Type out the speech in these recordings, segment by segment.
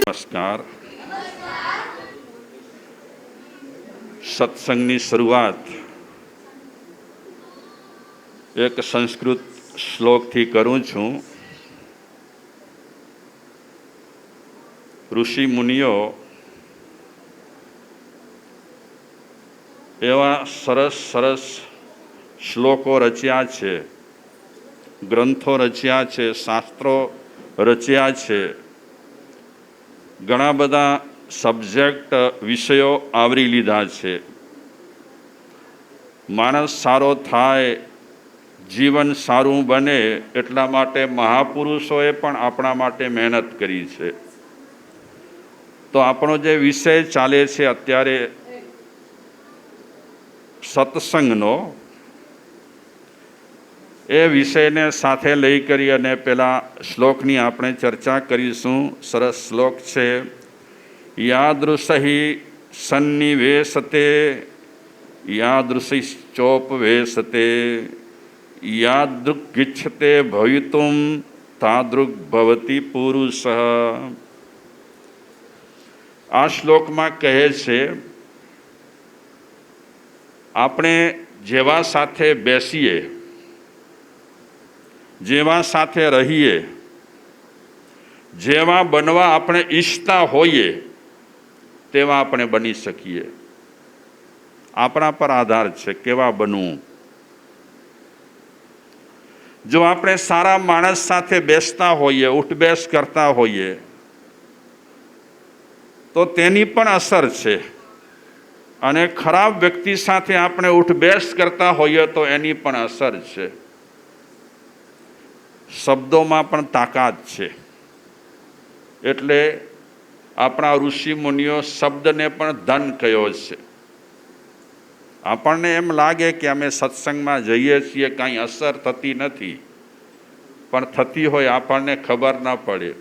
નમસ્કાર. સત્સંગની શરૂઆત એક સંસ્કૃત શ્લોકથી કરું છું. ઋષિ મુનિઓ એવા સરસ સરસ શ્લોકો રચ્યા છે, ગ્રંથો રચ્યા છે, શાસ્ત્રો રચ્યા છે, ઘણા બધા સબ્જેક્ટ વિષયો આવરી લીધા છે. માણસ સારો થાય, જીવન સારું બને એટલા માટે મહાપુરુષોએ પણ આપણા માટે મહેનત કરી છે. તો આપણો જે વિષય ચાલે છે અત્યારે સત્સંગનો, એ વિષયને સાથે લઈ કરી અને પેલા શ્લોકની આપણે ચર્ચા કરીશું. સરસ શ્લોક છે. યાદૃશહિ સન્નિવેશતે યાદૃશિશ્ચોપવેશતે યાદૃગિચ્છતે ભવિતુમ તાદૃગ ભવતિ પુરુષ. આ શ્લોકમાં કહે છે, આપણે જેવા સાથે બેસીએ, જેવા સાથે રહીએ, જેવા બનવા આપણે ઈચ્છતા હોઈએ તેવા આપણે બની શકીએ. આપણા પર આધાર છે કેવા બનવું. જો આપણે સારા માણસ સાથે બેસતા હોઈએ, ઉઠબેસ કરતા હોઈએ, તો તેની પણ અસર છે. અને ખરાબ વ્યક્તિ સાથે આપણે ઉઠબેસ કરતા હોઈએ તો એની પણ અસર છે. શબ્દોમાં પણ તાકાત છે. એટલે આપણા ઋષિ મુનિઓ શબ્દને પણ ધન કહ્યો છે. આપણને એમ લાગે કે અમે સત્સંગમાં જઈએ છીએ, કાંઈ અસર થતી નથી, પણ થતી હોય આપણને ખબર ન પડે.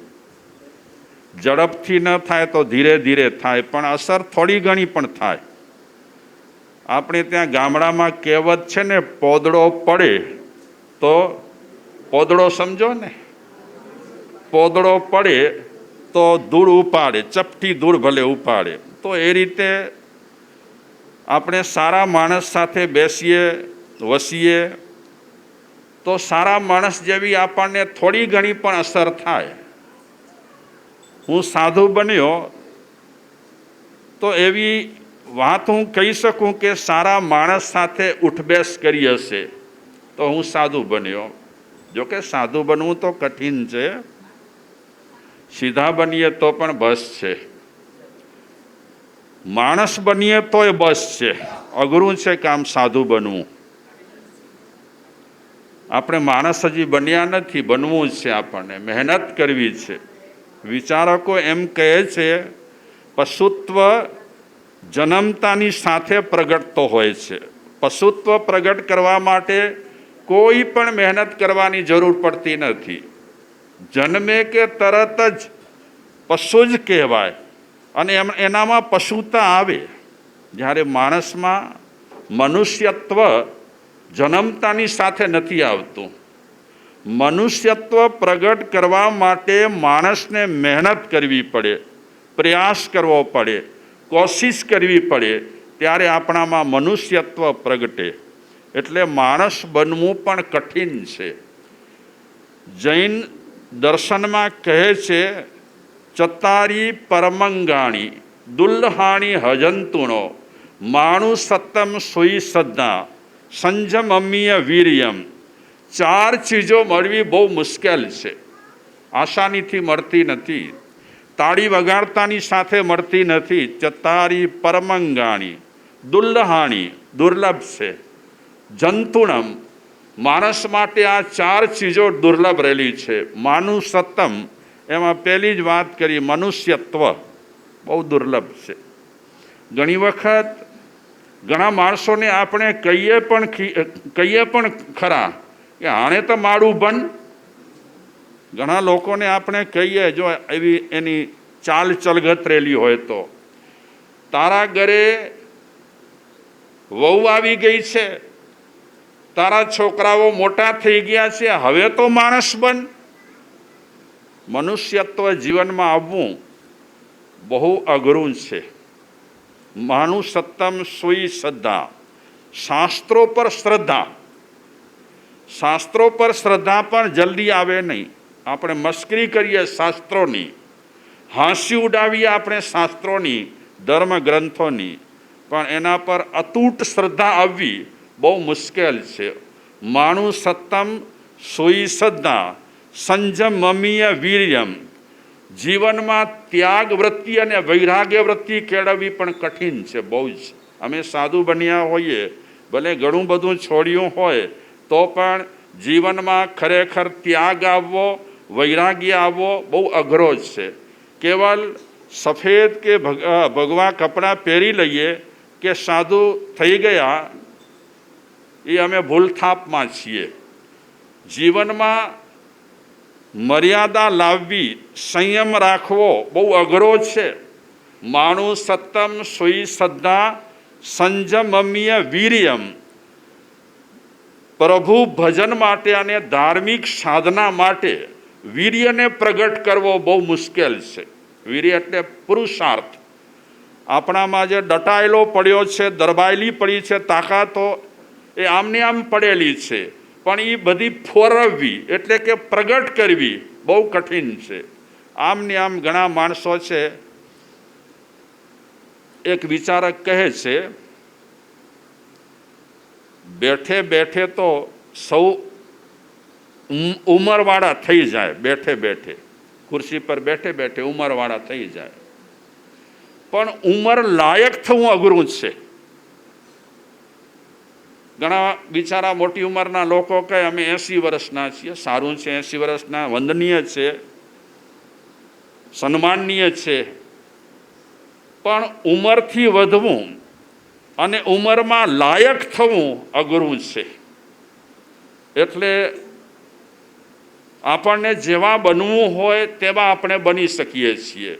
ઝડપથી ન થાય તો ધીરે ધીરે થાય, પણ અસર થોડી ઘણી પણ થાય. આપણે ત્યાં ગામડામાં કહેવત છે ને, પોદળો પડે તો, પોદળો સમજો ને, પોદળો પડે તો ધૂળ ઉપાડે, ચપટી ધૂળ ભલે ઉપાડે. તો એ રીતે આપણે સારા માણસ સાથે બેસીએ, વસીએ, તો સારા માણસ જેવી આપણને થોડી ઘણી પણ અસર થાય. હું સાધુ બન્યો તો એવી વાત હું કહી શકું કે સારા માણસ સાથે ઉઠબેસ કરી હશે તો હું સાધુ બન્યો. જોકે સાધુ બનવું તો કઠિન છે, સીધા બનીએ તો પણ બસ છે, માણસ બનીએ તોય બસ છે. અઘરું છે કામ સાધુ બનવું. આપણે માણસ હજી બન્યા નથી, બનવું છે. આપણને મહેનત કરવી છે. વિચારકો એમ કહે છે, પશુત્વ જન્મતાની સાથે પ્રગટતો હોય છે. પશુત્વ પ્રગટ કરવા માટે કોઈ પણ મહેનત કરવાની જરૂર પડતી નથી. જન્મે કે તરત જ પશુ જ કહેવાય અને એનામાં પશુતા આવે. જ્યારે માણસમાં મનુષ્યત્વ જન્મતાની સાથે નથી આવતું. મનુષ્યત્વ પ્રગટ કરવા માટે માણસને મહેનત કરવી પડે, પ્રયાસ કરવો પડે, કોશિશ કરવી પડે, ત્યારે આપણામાં મનુષ્યત્વ પ્રગટે. એટલે માણસ બનવું પણ કઠિન છે. જૈન દર્શનમાં કહે છે, ચતારી પરમંગાણી દુલ્હાણી હજંતુણો માણુ સત્તમ સુઈ સદ્ધા સંજમમીય વીર્યમ. 4 ચીજો મળવી બહુ મુશ્કેલ છે, આસાનીથી મળતી નથી, તાળી વગાડતાની સાથે મળતી નથી. ચતારી પરમંગાણી દુલ્હાણી દુર્લભ છે, જંતુણમ માણસ માટે આ 4 ચીજો દુર્લભ રહેલી છે. માનુ સત્તમ, એમાં પહેલી જ વાત કરી, મનુષ્યત્વ બહુ દુર્લભ છે. ઘણી વખત ઘણા માણસોને આપણે કહીએ પણ ખરા કે આણે તો મારું બન. ઘણા લોકોને આપણે કહીએ, જો એવી એની ચાલ ચલગત રહેલી હોય તો, તારા ઘરે વહુ આવી ગઈ છે, તારા છોકરાઓ મોટા થઈ ગયા છે, હવે તો માણસ બન. મનુષ્યત્વ જીવનમાં આવવું બહુ અઘરું છે. માનું સત્તમ સુઈ શ્રદ્ધા, શાસ્ત્રો પર શ્રદ્ધા. શાસ્ત્રો પર શ્રદ્ધા પણ જલ્દી આવે નહીં. આપણે મસ્કરી કરીએ શાસ્ત્રોની, હાંસી ઉડાવીએ આપણે શાસ્ત્રોની, ધર્મ ગ્રંથોની, પણ એના પર અતૂટ શ્રદ્ધા આવવી બહુ મુશ્કેલ છે. માનું સત્તમ સુઈ શ્રદ્ધા, સંજમ મમીય વીર્યમ. જીવનમાં ત્યાગ વૃત્તિ અને વૈરાગ્ય વૃત્તિ કેળવવી પણ કઠિન છે, બહુ જ. અમે સાધુ બન્યા હોઈએ, ભલે ઘણું બધું છોડ્યું હોય, તો પણ જીવનમાં ખરેખર ત્યાગ આવવો, વૈરાગ્ય આવવો બહુ અઘરો જ છે. કેવલ સફેદ કે ભગવા કપડાં પહેરી લઈએ કે સાધુ થઈ ગયા, એ અમે ભૂલથાપમાં છીએ. જીવનમાં મર્યાદા લાવવી, સંયમ રાખવો બહુ અઘરો છે. માણું સત્તમ સુઈ શ્રદ્ધા, સંજમમ્ય વીર્યમ. પ્રભુ ભજન માટે અને ધાર્મિક સાધના માટે વીર્યને પ્રગટ કરવો બહુ મુશ્કેલ છે. વીર્ય એટલે પુરુષાર્થ. આપણામાં જે દટાયેલો પડ્યો છે, દરબાયેલી પડી છે તાકાતો, એ આમને આમ પડેલી છે, પણ એ બધી ફોરવવી એટલે કે પ્રગટ કરવી બહુ કઠિન છે. આમને આમ ઘણા માણસો છે. એક વિચારક કહે છે, બેઠે બેઠે તો સૌ ઉંમરવાળા થઈ જાય. બેઠે બેઠે ખુરશી પર બેઠે બેઠે ઉંમરવાળા થઈ જાય, પણ ઉંમર લાયક થવું અઘરું છે. ઘણા બિચારા મોટી ઉંમરના લોકો કહે અમે 80 વર્ષના છીએ. સારું છે, 80 વર્ષના વંદનીય છે, સન્માનનીય છે, પણ ઉંમરથી વધવું અને ઉંમરમાં લાયક થવું અઘરું છે. એટલે આપણને જેવા બનવું હોય તેવા આપણે બની શકીએ છીએ.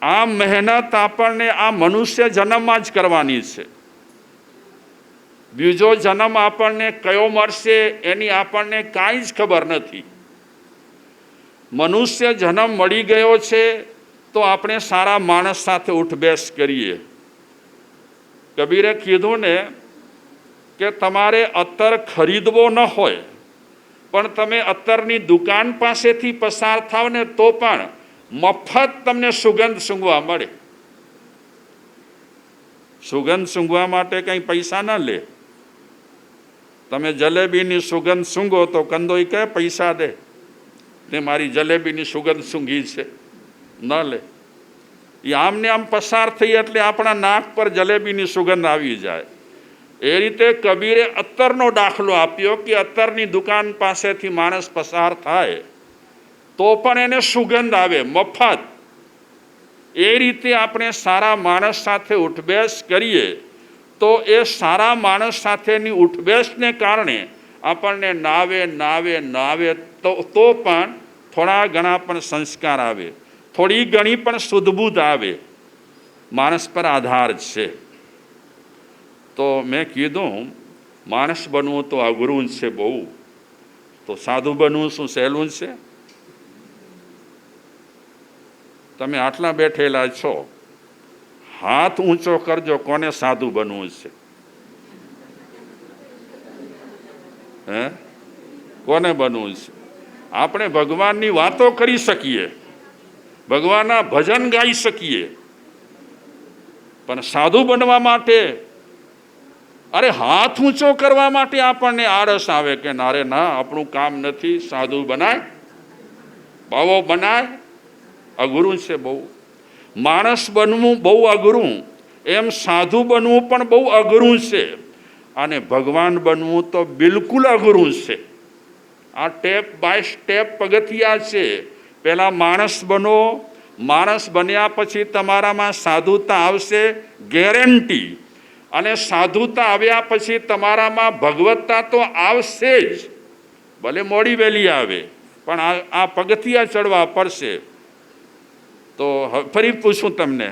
આ મહેનત આપણને આ મનુષ્ય જન્મમાં જ કરવાની છે. બીજો જન્મ આપણને કયો મળશે એની આપણને કાંઈ જ ખબર નથી. મનુષ્ય જન્મ મળી ગયો છે તો આપણે સારા માણસ સાથે ઉઠબેસ કરીએ. કબીરે કીધું ને કે તમારે અત્તર ખરીદવો ન હોય, પણ તમે અત્તરની દુકાન પાસેથી પસાર થાવ ને તો પણ મફત તમને સુગંધ સૂંઘવા મળે. સુગંધ સૂંઘવા માટે કંઈ પૈસા ન લે. તમે જલેબીની સુગંધ સૂંઘો તો કંદોઈ કહે પૈસા દે, ને મારી જલેબીની સુગંધ સૂંઘી છે, ન લે. એ આમને આમ પસાર થઈ એટલે આપણા નાક પર જલેબીની સુગંધ આવી જાય. એ રીતે કબીરે અત્તરનો દાખલો આપ્યો કે અત્તરની દુકાન પાસેથી માણસ પસાર થાય તો પણ એને સુગંધ આવે મફત. એ રીતે આપણે સારા માણસ સાથે ઉઠબેસ કરીએ તો એ સારા માણસ સાથેની ઉઠબેસને કારણે આપણને નાવે નાવે નાવે તો પણ થોડા ઘણા પણ સંસ્કાર આવે, થોડી ઘણી પણ સુધબુધ આવે. માણસ પર આધાર છે. તો મેં કીધું માણસ બનવું તો અઘરું છે બહુ, તો સાધુ બનવું શું સહેલું છે? તમે આટલા બેઠેલા છો, હાથ ઊંચો કરજો, કોને સાધુ બનવું છે? હે, કોને બનવું છે? આપણે ભગવાનની વાતો કરી શકીએ, ભગવાનના ભજન ગાઈ શકીએ, પણ સાધુ બનવા માટે, અરે હાથ ઊંચો કરવા માટે આપણને આળસ આવે કે નારે ના, આપણું કામ નથી. સાધુ બનાય, બાવો બનાય, અઘરું છે બહુ. માણસ બનવું બહુ અઘરું, એમ સાધુ બનવું પણ બહુ અઘરું છે, અને ભગવાન બનવું તો બિલકુલ અઘરું છે. આ સ્ટેપ બાય સ્ટેપ પગથિયા છે. પહેલાં માણસ બનો, માણસ બન્યા પછી તમારામાં સાધુતા આવશે ગેરંટી, અને સાધુતા આવ્યા પછી તમારામાં ભગવત્તા તો આવશે જ, ભલે મોડી વહેલી આવે, પણ આ પગથિયા ચડવા પડશે. તો ફરી પૂછું તમને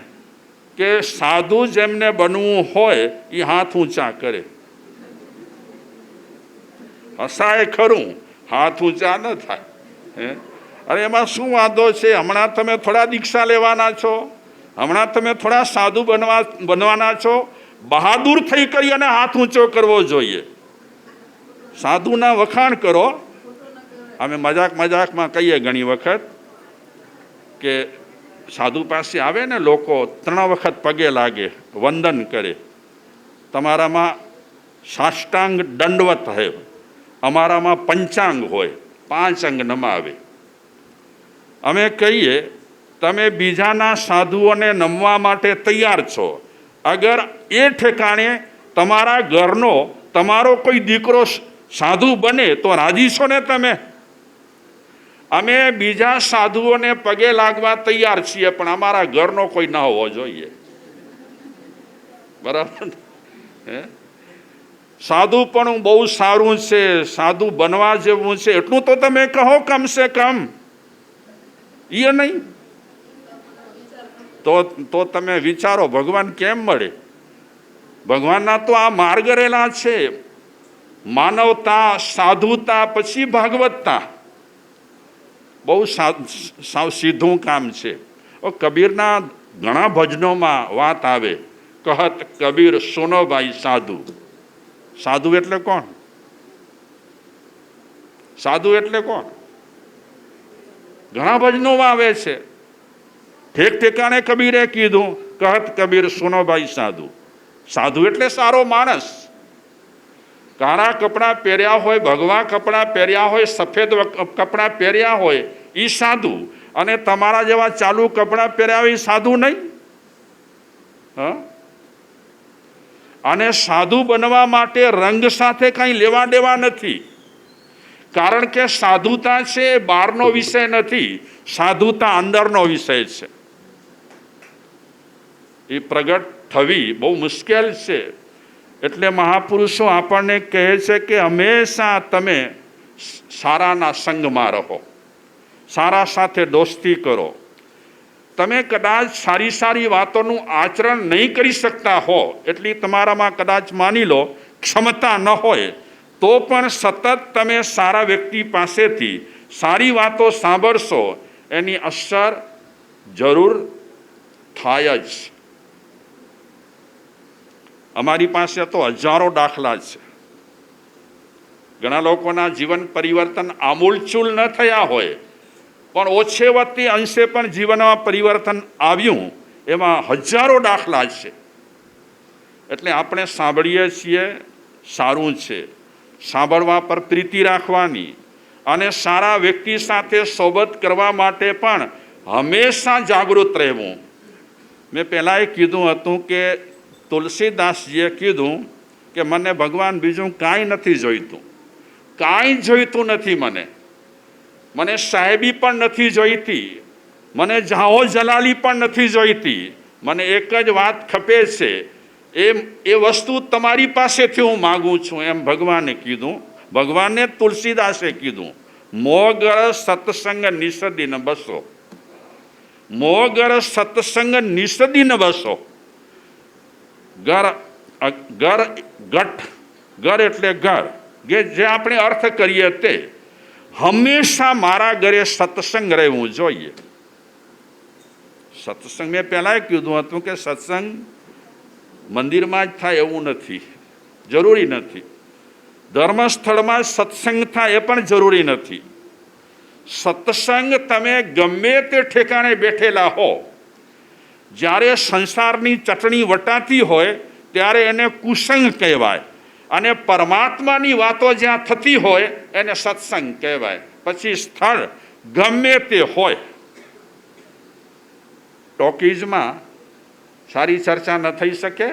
કે સાધુ જેમને બનવું હોય એ હાથ ઊંચા કરે. હસાય ખરું, હાથ ઊંચા ન થાય. અરે એમાં શું વાંધો છે? હમણાં તમે થોડા દીક્ષા લેવાના છો, હમણાં તમે થોડા સાધુ બનવાના છો. બહાદુર થઈ કરી અને હાથ ઊંચો કરવો જોઈએ. સાધુના વખાણ કરો. અમે મજાકમાં કહીએ ઘણી વખત કે સાધુ પાસે આવે ને લોકો 3 વખત પગે લાગે, વંદન કરે. તમારામાં સાષ્ટાંગ દંડવત હોય, અમારામાં પંચાંગ હોય, 5 અંગ નમાવે. અમે કહીએ તમે બીજાના સાધુઓને નમવા માટે તૈયાર છો, અગર એ ઠેકાણે તમારા ઘરનો તમારો કોઈ દીકરો સાધુ બને તો રાજી છો ને તમે? અમે બીજા સાધુઓને પગે લાગવા તૈયાર છીએ, પણ અમારા ઘરનો કોઈ ન હોવો જોઈએ. બરાબર? સાધુ પણ બહુ સારું છે, સાધુ બનવા જેવું છે, એટલું તો તમે કહો કમસે કમ. એ નહીં તો તમે વિચારો ભગવાન કેમ મળે? ભગવાનના તો આ માર્ગ રહેલા છે: માનવતા, સાધુતા, પછી ભાગવતતા. બહુ સાવ સીધું કામ છે. કબીરના ઘણા ભજનોમાં વાત આવે, કહત કબીર સુનો ભાઈ સાધુ. સાધુ એટલે કોણ? સાધુ એટલે કોણ? ઘણા ભજનોમાં આવે છે. ઠેક ઠેકાણે કબીરે કીધું, કહત કબીર સુનો ભાઈ સાધુ. સાધુ એટલે સારો માણસ. કાળા કપડાં પહેર્યા હોય, ભગવા કપડાં પહેર્યા હોય, સફેદ કપડાં પહેર્યા હોય, એ સાધુ. અને તમારા જેવા ચાલુ કપડાં પહેર્યા હોય એ સાધુ નહીં. અને સાધુ બનવા માટે રંગ સાથે કંઈ લેવા દેવા નથી. કારણ કે સાધુતા છે એ બહારનો વિષય નથી, સાધુતા અંદરનો વિષય છે. એ પ્રગટ થવી બહુ મુશ્કેલ છે. એટલે મહાપુરુષો આપણને કહે છે કે હંમેશા તમે સારાના સંગમાં રહો, સારા સાથે દોસ્તી કરો. તમે કદાચ સારી વાતોનું આચરણ નહીં કરી શકતા હો, એટલી તમારામાં કદાચ માની લો ક્ષમતા ન હોય, તો પણ સતત તમે સારા વ્યક્તિ પાસેથી સારી વાતો સાંભળશો, એની અસર જરૂર થાય જ. અમારી પાસે તો હજારો દાખલા છે. ઘણા લોકોના જીવન પરિવર્તન આમૂલચૂલ ન થયા હોય, પણ ઓછે વત્તે અંશે પણ જીવનમાં પરિવર્તન આવ્યું, એમાં હજારો દાખલા છે. એટલે આપણે સાંભળીએ છીએ, સારું છે. સાંભળવા પર પ્રીતિ રાખવાની અને સારા વ્યક્તિ સાથે સોબત કરવા માટે પણ હંમેશા જાગૃત રહેવું. મેં પહેલાં કીધું હતું કે તુલસીદાસજીએ કીધું કે મને ભગવાન બીજું કાંઈ નથી જોઈતું, કાંઈ જોઈતું નથી. મને સાહેબી પણ નથી જોઈતી, મને જાહો જલાલી પણ નથી જોઈતી. મને એક જ વાત ખપે છે, એ વસ્તુ તમારી પાસેથી હું માગું છું, એમ ભગવાને કીધું. ભગવાનને તુલસીદાસે કીધું, મોગર સત્સંગ નિષદીન બસો. મોગર સત્સંગ નિષદીન બસો. ઘર એટલે ઘર, જે આપણે અર્થ કરીએ તે. હંમેશા મારા ઘરે સત્સંગ રહેવું જોઈએ. સત્સંગ મેં પહેલાં કીધું હતું કે સત્સંગ મંદિરમાં જ થાય એવું નથી, જરૂરી નથી. ધર્મસ્થળમાં સત્સંગ થાય એ પણ જરૂરી નથી. સત્સંગ તમે ગમે તે ઠેકાણે બેઠેલા હો, જ્યારે સંસારની ચટણી વટાતી હોય ત્યારે એને કુસંગ કહેવાય, અને પરમાત્માની વાતો જ્યાં થતી હોય એને સત્સંગ કહેવાય. પછી સ્થળ ગમે તે હોય. ટોકીઝમાં સારી ચર્ચા ન થઈ શકે,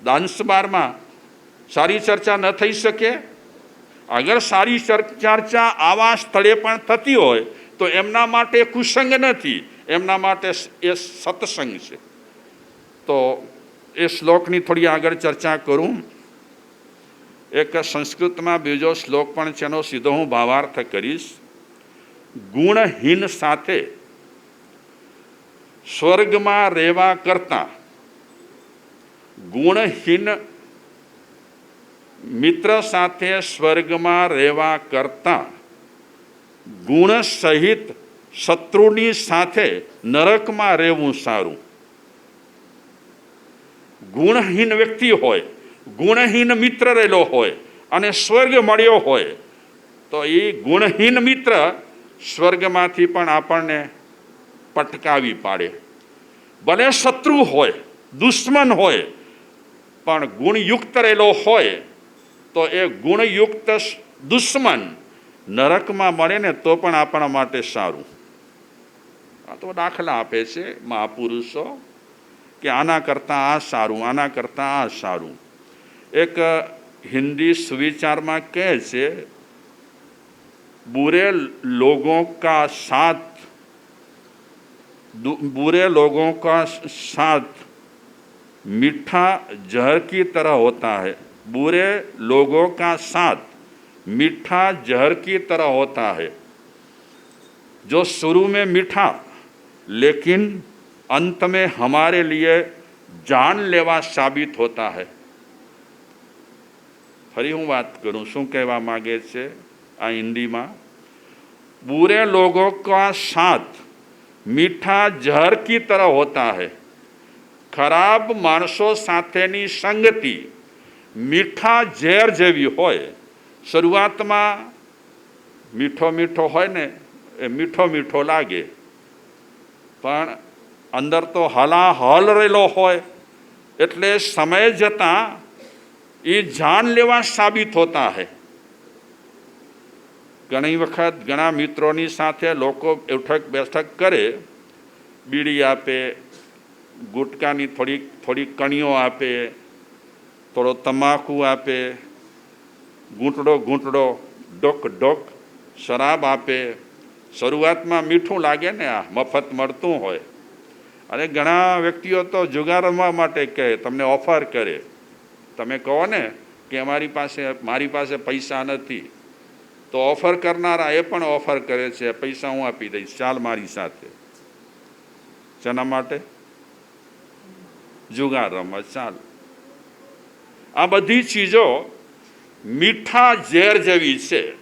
ડાન્સ બારમાં સારી ચર્ચા ન થઈ શકે. અગર સારી ચર્ચા આવા સ્થળે પણ થતી હોય તો એમના માટે કુસંગ નથી, એમના માટે એ સત્સંગ છે. તો એ શ્લોકની થોડી આગળ ચર્ચા કરું. એક સંસ્કૃતમાં બીજો શ્લોક પણ છે, એનો સીધો હું ભાવાર્થ કરીશ. ગુણહીન સાથે સ્વર્ગમાં રહેવા કરતા ગુણહીન મિત્ર સાથે સ્વર્ગમાં રહેવા કરતા ગુણ સહિત શત્રુની સાથે નરકમાં રહેવું સારું. ગુણહીન વ્યક્તિ હોય, ગુણહીન મિત્ર રહેલો હોય અને સ્વર્ગ મળ્યો હોય તો એ ગુણહીન મિત્ર સ્વર્ગમાંથી પણ આપણને પટકાવી પાડે. ભલે શત્રુ હોય, દુશ્મન હોય, પણ ગુણયુક્ત રહેલો હોય તો એ ગુણયુક્ત દુશ્મન નરકમાં મળે ને તો પણ આપણા માટે સારું. આ તો દાખલા આપે છે મહાપુરુષો કે આના કરતાં આ સારું, આના કરતાં આ સારું. એક હિન્દી સુવિચારમાં કહે છે, बुरे लोगों का साथ मीठा जहर की तरह होता है. बुरे लोगों का साथ मीठा जहर की तरह होता है, जो शुरू में मीठा लेकिन अंत में हमारे लिए जानलेवा साबित होता है. ફરી હું વાત કરું, શું કહેવા માગે છે આ હિન્દીમાં? बुरे लोगों का साथ मीठा जहर की तरह होता है. ખરાબ માણસો સાથેની સંગતિ મીઠા ઝેર જેવી હોય. શરૂઆતમાં મીઠો મીઠો હોય ને એ મીઠો મીઠો લાગે, પણ અંદર તો હલાહલ રહેલો હોય એટલે સમય જતાં એ જાનલેવા સાબિત હોતા હૈ. ઘણી વખત ઘણા મિત્રોની સાથે લોકો ઉઠક બેઠક કરે, બીડી આપે, ગુટકાની થોડી કણીઓ આપે, થોડો તમાકુ આપે, ઘૂંટડો ડોક ડોક શરાબ આપે. શરૂઆતમાં મીઠું લાગે ને, આ મફત મળતું હોય. અને ઘણા વ્યક્તિઓ તો જુગારવા માટે કહે, તમને ઓફર કરે. તમે કહો ને કે મારી પાસે પૈસા નથી, તો ઓફર કરનારા એ પણ ઓફર કરે છે, પૈસા હું આપી દઈશ, ચાલ મારી સાથે. શેના માટે? જુગાર રમત. ચાલ. આ બધી ચીજો મીઠા ઝેર જેવી છે.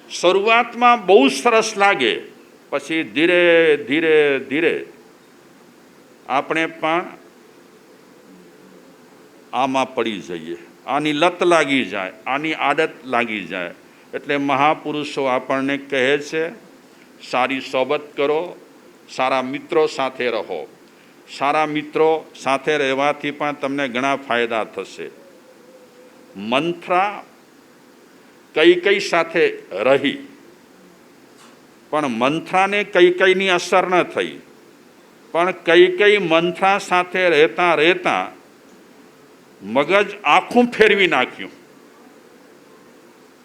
શરૂઆતમાં બહુ સરસ લાગે, પછી ધીરે ધીરે ધીરે આપણે પણ આમાં પડી જઈએ, આની લત લાગી જાય, આની આદત લાગી જાય. એટલે મહાપુરુષો આપણને કહે છે, સારી સોબત કરો, સારા મિત્રો સાથે રહો. સારા મિત્રો સાથે રહેવાથી પણ તમને ઘણા ફાયદા થશે. મંથરા કૈકેયી સાથે રહી, પણ મંથરાને કૈકેયીની અસર ન થઈ, પણ કૈકેયી મંથરા સાથે રહેતા રહેતા મગજ આખું ફેરવી નાખ્યું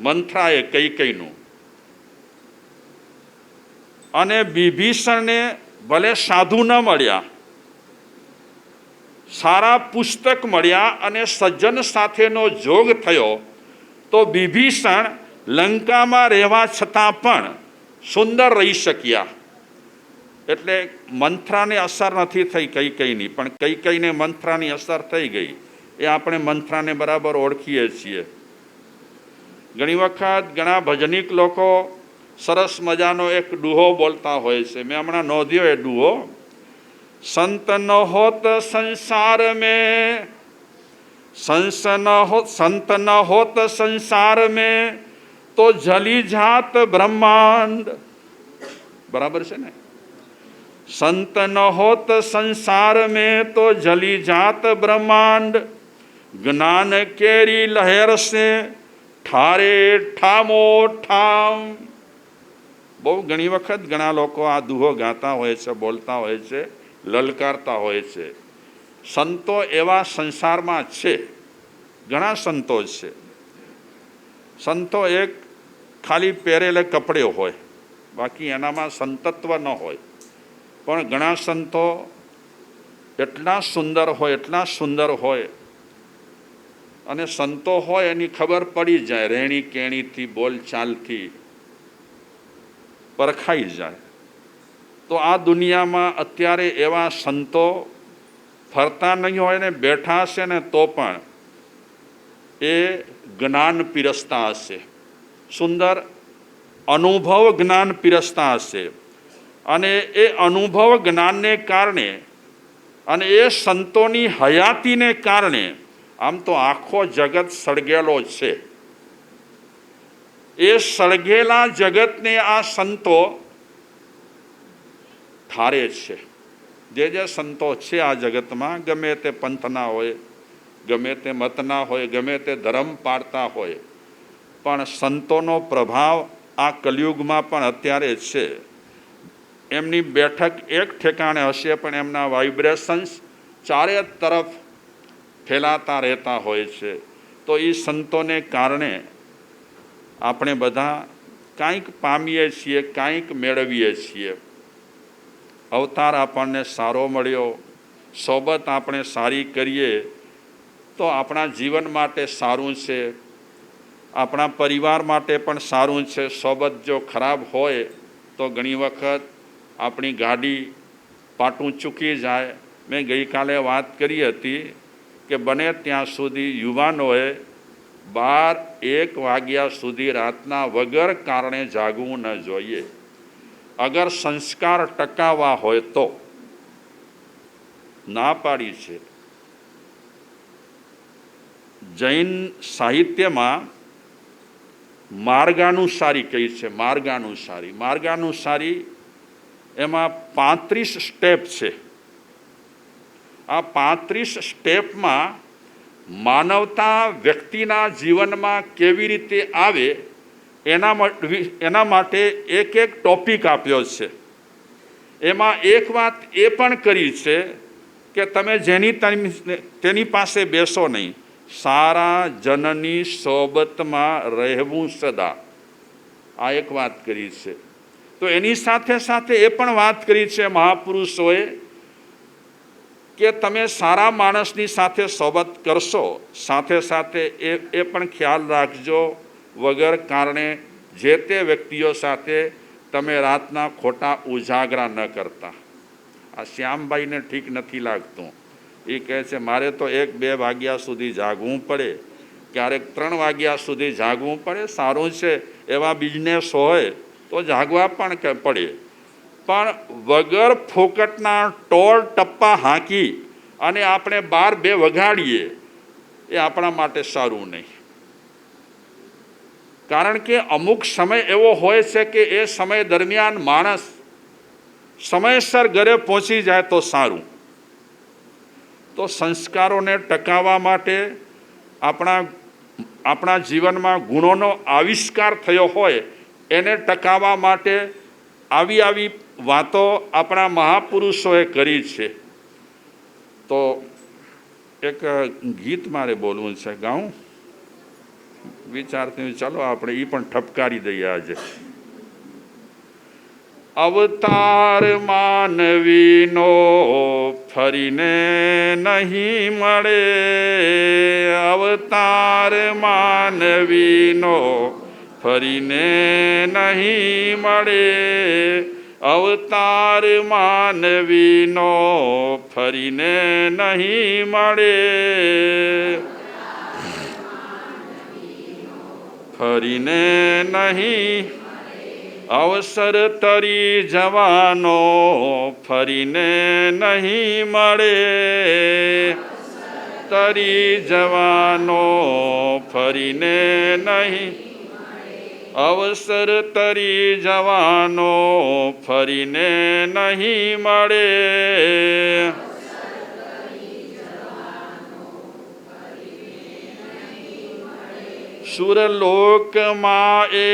મંથરાએ કૈકેયીનું. અને વિભીષણને ભલે સાધુ ન મળ્યા, સારા પુસ્તક મળ્યા અને સજ્જન સાથેનો જોગ થયો, તો વિભીષણ લંકામાં રહેવા છતાં પણ સુંદર રહી શક્યા. એટલે મંથરાને અસર નથી થઈ કૈકેયીની, પણ કૈકેયીને મંથરાની અસર થઈ ગઈ. એ આપણે મંથરાને બરાબર ઓળખીએ છીએ. ઘણી વખત ઘણા ભજનિક લોકો સરસ મજાનો એક ડૂહો બોલતા હોય છે. મેં હમણાં નોંધ્યો એ ડૂહો. સંત ન હોત સંસાર મેં, સંત ન હોત સંસાર મેં તો જલી જાત બ્રહ્માંડ. બરાબર છે ને? સંત ન હોત સંસાર મેં તો જલી જાત બ્રહ્માંડ. જ્ઞાન કેરી લહેર સે ઠારે ઠામો ઠામ. બહુ ઘણી વખત ઘણા લોકો આ દુહો ગાતા હોય છે, બોલતા હોય છે, લલકારતા હોય છે. સંતો એવા સંસારમાં છે, ઘણા સંતો છે. સંતો એક ખાલી પહેરેલે કપડે હોય, બાકી એનામાં સંતત્વ ન હોય. પણ ઘણા સંતો એટલા સુંદર હોય, અને સંતો હોય એની ખબર પડી જાય, રહેણી કેણીથી, બોલચાલથી પરખાઈ જાય. તો આ દુનિયામાં અત્યારે એવા સંતો ફરતા નહીં હોય ને, બેઠા હશે ને તો પણ એ જ્ઞાન પીરસતા હશે. સુંદર અનુભવ જ્ઞાન પીરસતા હશે અને એ અનુભવ જ્ઞાનને કારણે અને એ સંતોની હયાતીને કારણે આમ તો આખો જગત સળગેલો છે. એ સળગેલા જગતને આ સંતો ઠારે છે. જે સંતો છે આ જગતમાં, ગમે તે પંથના હોય, ગમે તે મતના હોય, ગમે તે ધર્મ પાળતા હોય, પણ સંતોનો પ્રભાવ આ કલિયુગમાં પણ અત્યારે છે. એમની બેઠક એક ઠેકાણે હશે પણ એમના વાઇબ્રેશન્સ ચારે તરફ ફેલાતા રહેતા હોય છે. તો એ સંતોને કારણે આપણે બધા કાંઈક પામીએ છીએ, કાંઈક મેળવીએ છીએ. અવતાર આપણને સારો મળ્યો, સોબત આપણે સારી કરીએ તો આપણા જીવન માટે સારું છે, આપણા પરિવાર માટે પણ સારું છે. સોબત જો ખરાબ હોય તો ઘણી વખત આપણી ગાડી પાટું ચૂકી જાય. મેં ગઈકાલે વાત કરી હતી કે બને ત્યાં સુધી યુવાનોએ 12-1 વાગ્યા સુધી રાતના વગર કારણે જાગવું ન જોઈએ. અગર સંસ્કાર ટકાવવા હોય તો ના પાડી છે. જૈન સાહિત્યમાં માર્ગાનુસારી કહી છે. માર્ગાનુસારી એમાં 35 સ્ટેપ છે. આ 35 સ્ટેપમાં માનવતા વ્યક્તિના જીવનમાં કેવી રીતે આવે એના માટે એક ટોપિક આપ્યો છે. એમાં એક વાત એ પણ કરી છે કે તમે તેની પાસે બેસો નહીં, સારા જનની સોબતમાં રહેવું સદા. આ એક વાત કરી છે. તો એની સાથે સાથે એ પણ વાત કરી છે મહાપુરુષોએ કે તમે સારા માણસની સાથે સોબત કરશો, સાથે સાથે એ પણ ખ્યાલ રાખજો વગર કારણે જે તે વ્યક્તિઓ સાથે તમે રાતના ખોટા ઉજાગરા ન કરતા. આ શ્યામભાઈને ઠીક નથી લાગતું. એ કહે છે મારે તો 1-2 વાગ્યા સુધી જાગવું પડે, ક્યારેક 3 વાગ્યા સુધી જાગવું પડે. સારું છે, એવા બિઝનેસ હોય તો જાગવા પણ પડે, પણ વગર ફોકટના ટોળ ટપ્પા હાંકી અને આપણે 12-2 વગાડીએ એ આપણા માટે સારું નહીં. કારણ કે અમુક સમય એવો હોય છે કે એ સમય દરમિયાન માણસ સમયસર ઘરે પહોંચી જાય તો સારું. તો સંસ્કારોને ટકાવવા માટે આપણા જીવનમાં ગુણોનો આવિષ્કાર થયો હોય એને ટકાવવા માટે આવી વાતો આપણા મહાપુરુષોએ કરી છે. તો એક ગીત મારે બોલવું છે, ગાઉં વિચારતી, ચાલો આપણે એ પણ ઠપકારી દઈએ આજે. અવતાર માનવીનો ફરીને નહીં મળે, અવતાર માનવીનો ફરીને નહીં મળે, અવતાર માનવીનો ફરીને નહીં મળે, ફરીને નહીં. અવસર તરી જવાનો ફરીને નહીં મળે, તરી જવાનો ફરીને નહીં. અવસર તરી જવાનો ફરીને નહીં મળે. સુરલોકમાં એ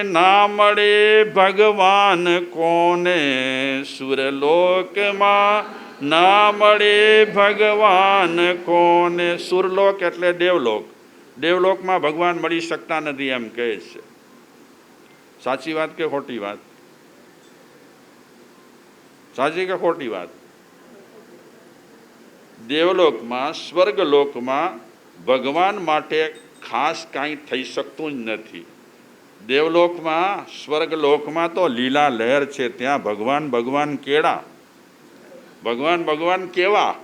ના મળે ભગવાન કોને, સુરલોકમાં ના મળે ભગવાન કોને. સુરલોક એટલે દેવલોક. દેવલોકમાં ભગવાન મળી શકતા નથી એમ કહે છે. સાચી વાત કે ખોટી વાત? સાચી કે ખોટી વાત? દેવલોકમાં, સ્વર્ગલોકમાં ભગવાન માટે ખાસ કાંઈ થઈ શકતું જ નથી. દેવલોકમાં, સ્વર્ગલોકમાં તો લીલા લહેર છે. ત્યાં ભગવાન કેળા, ભગવાન કેવા.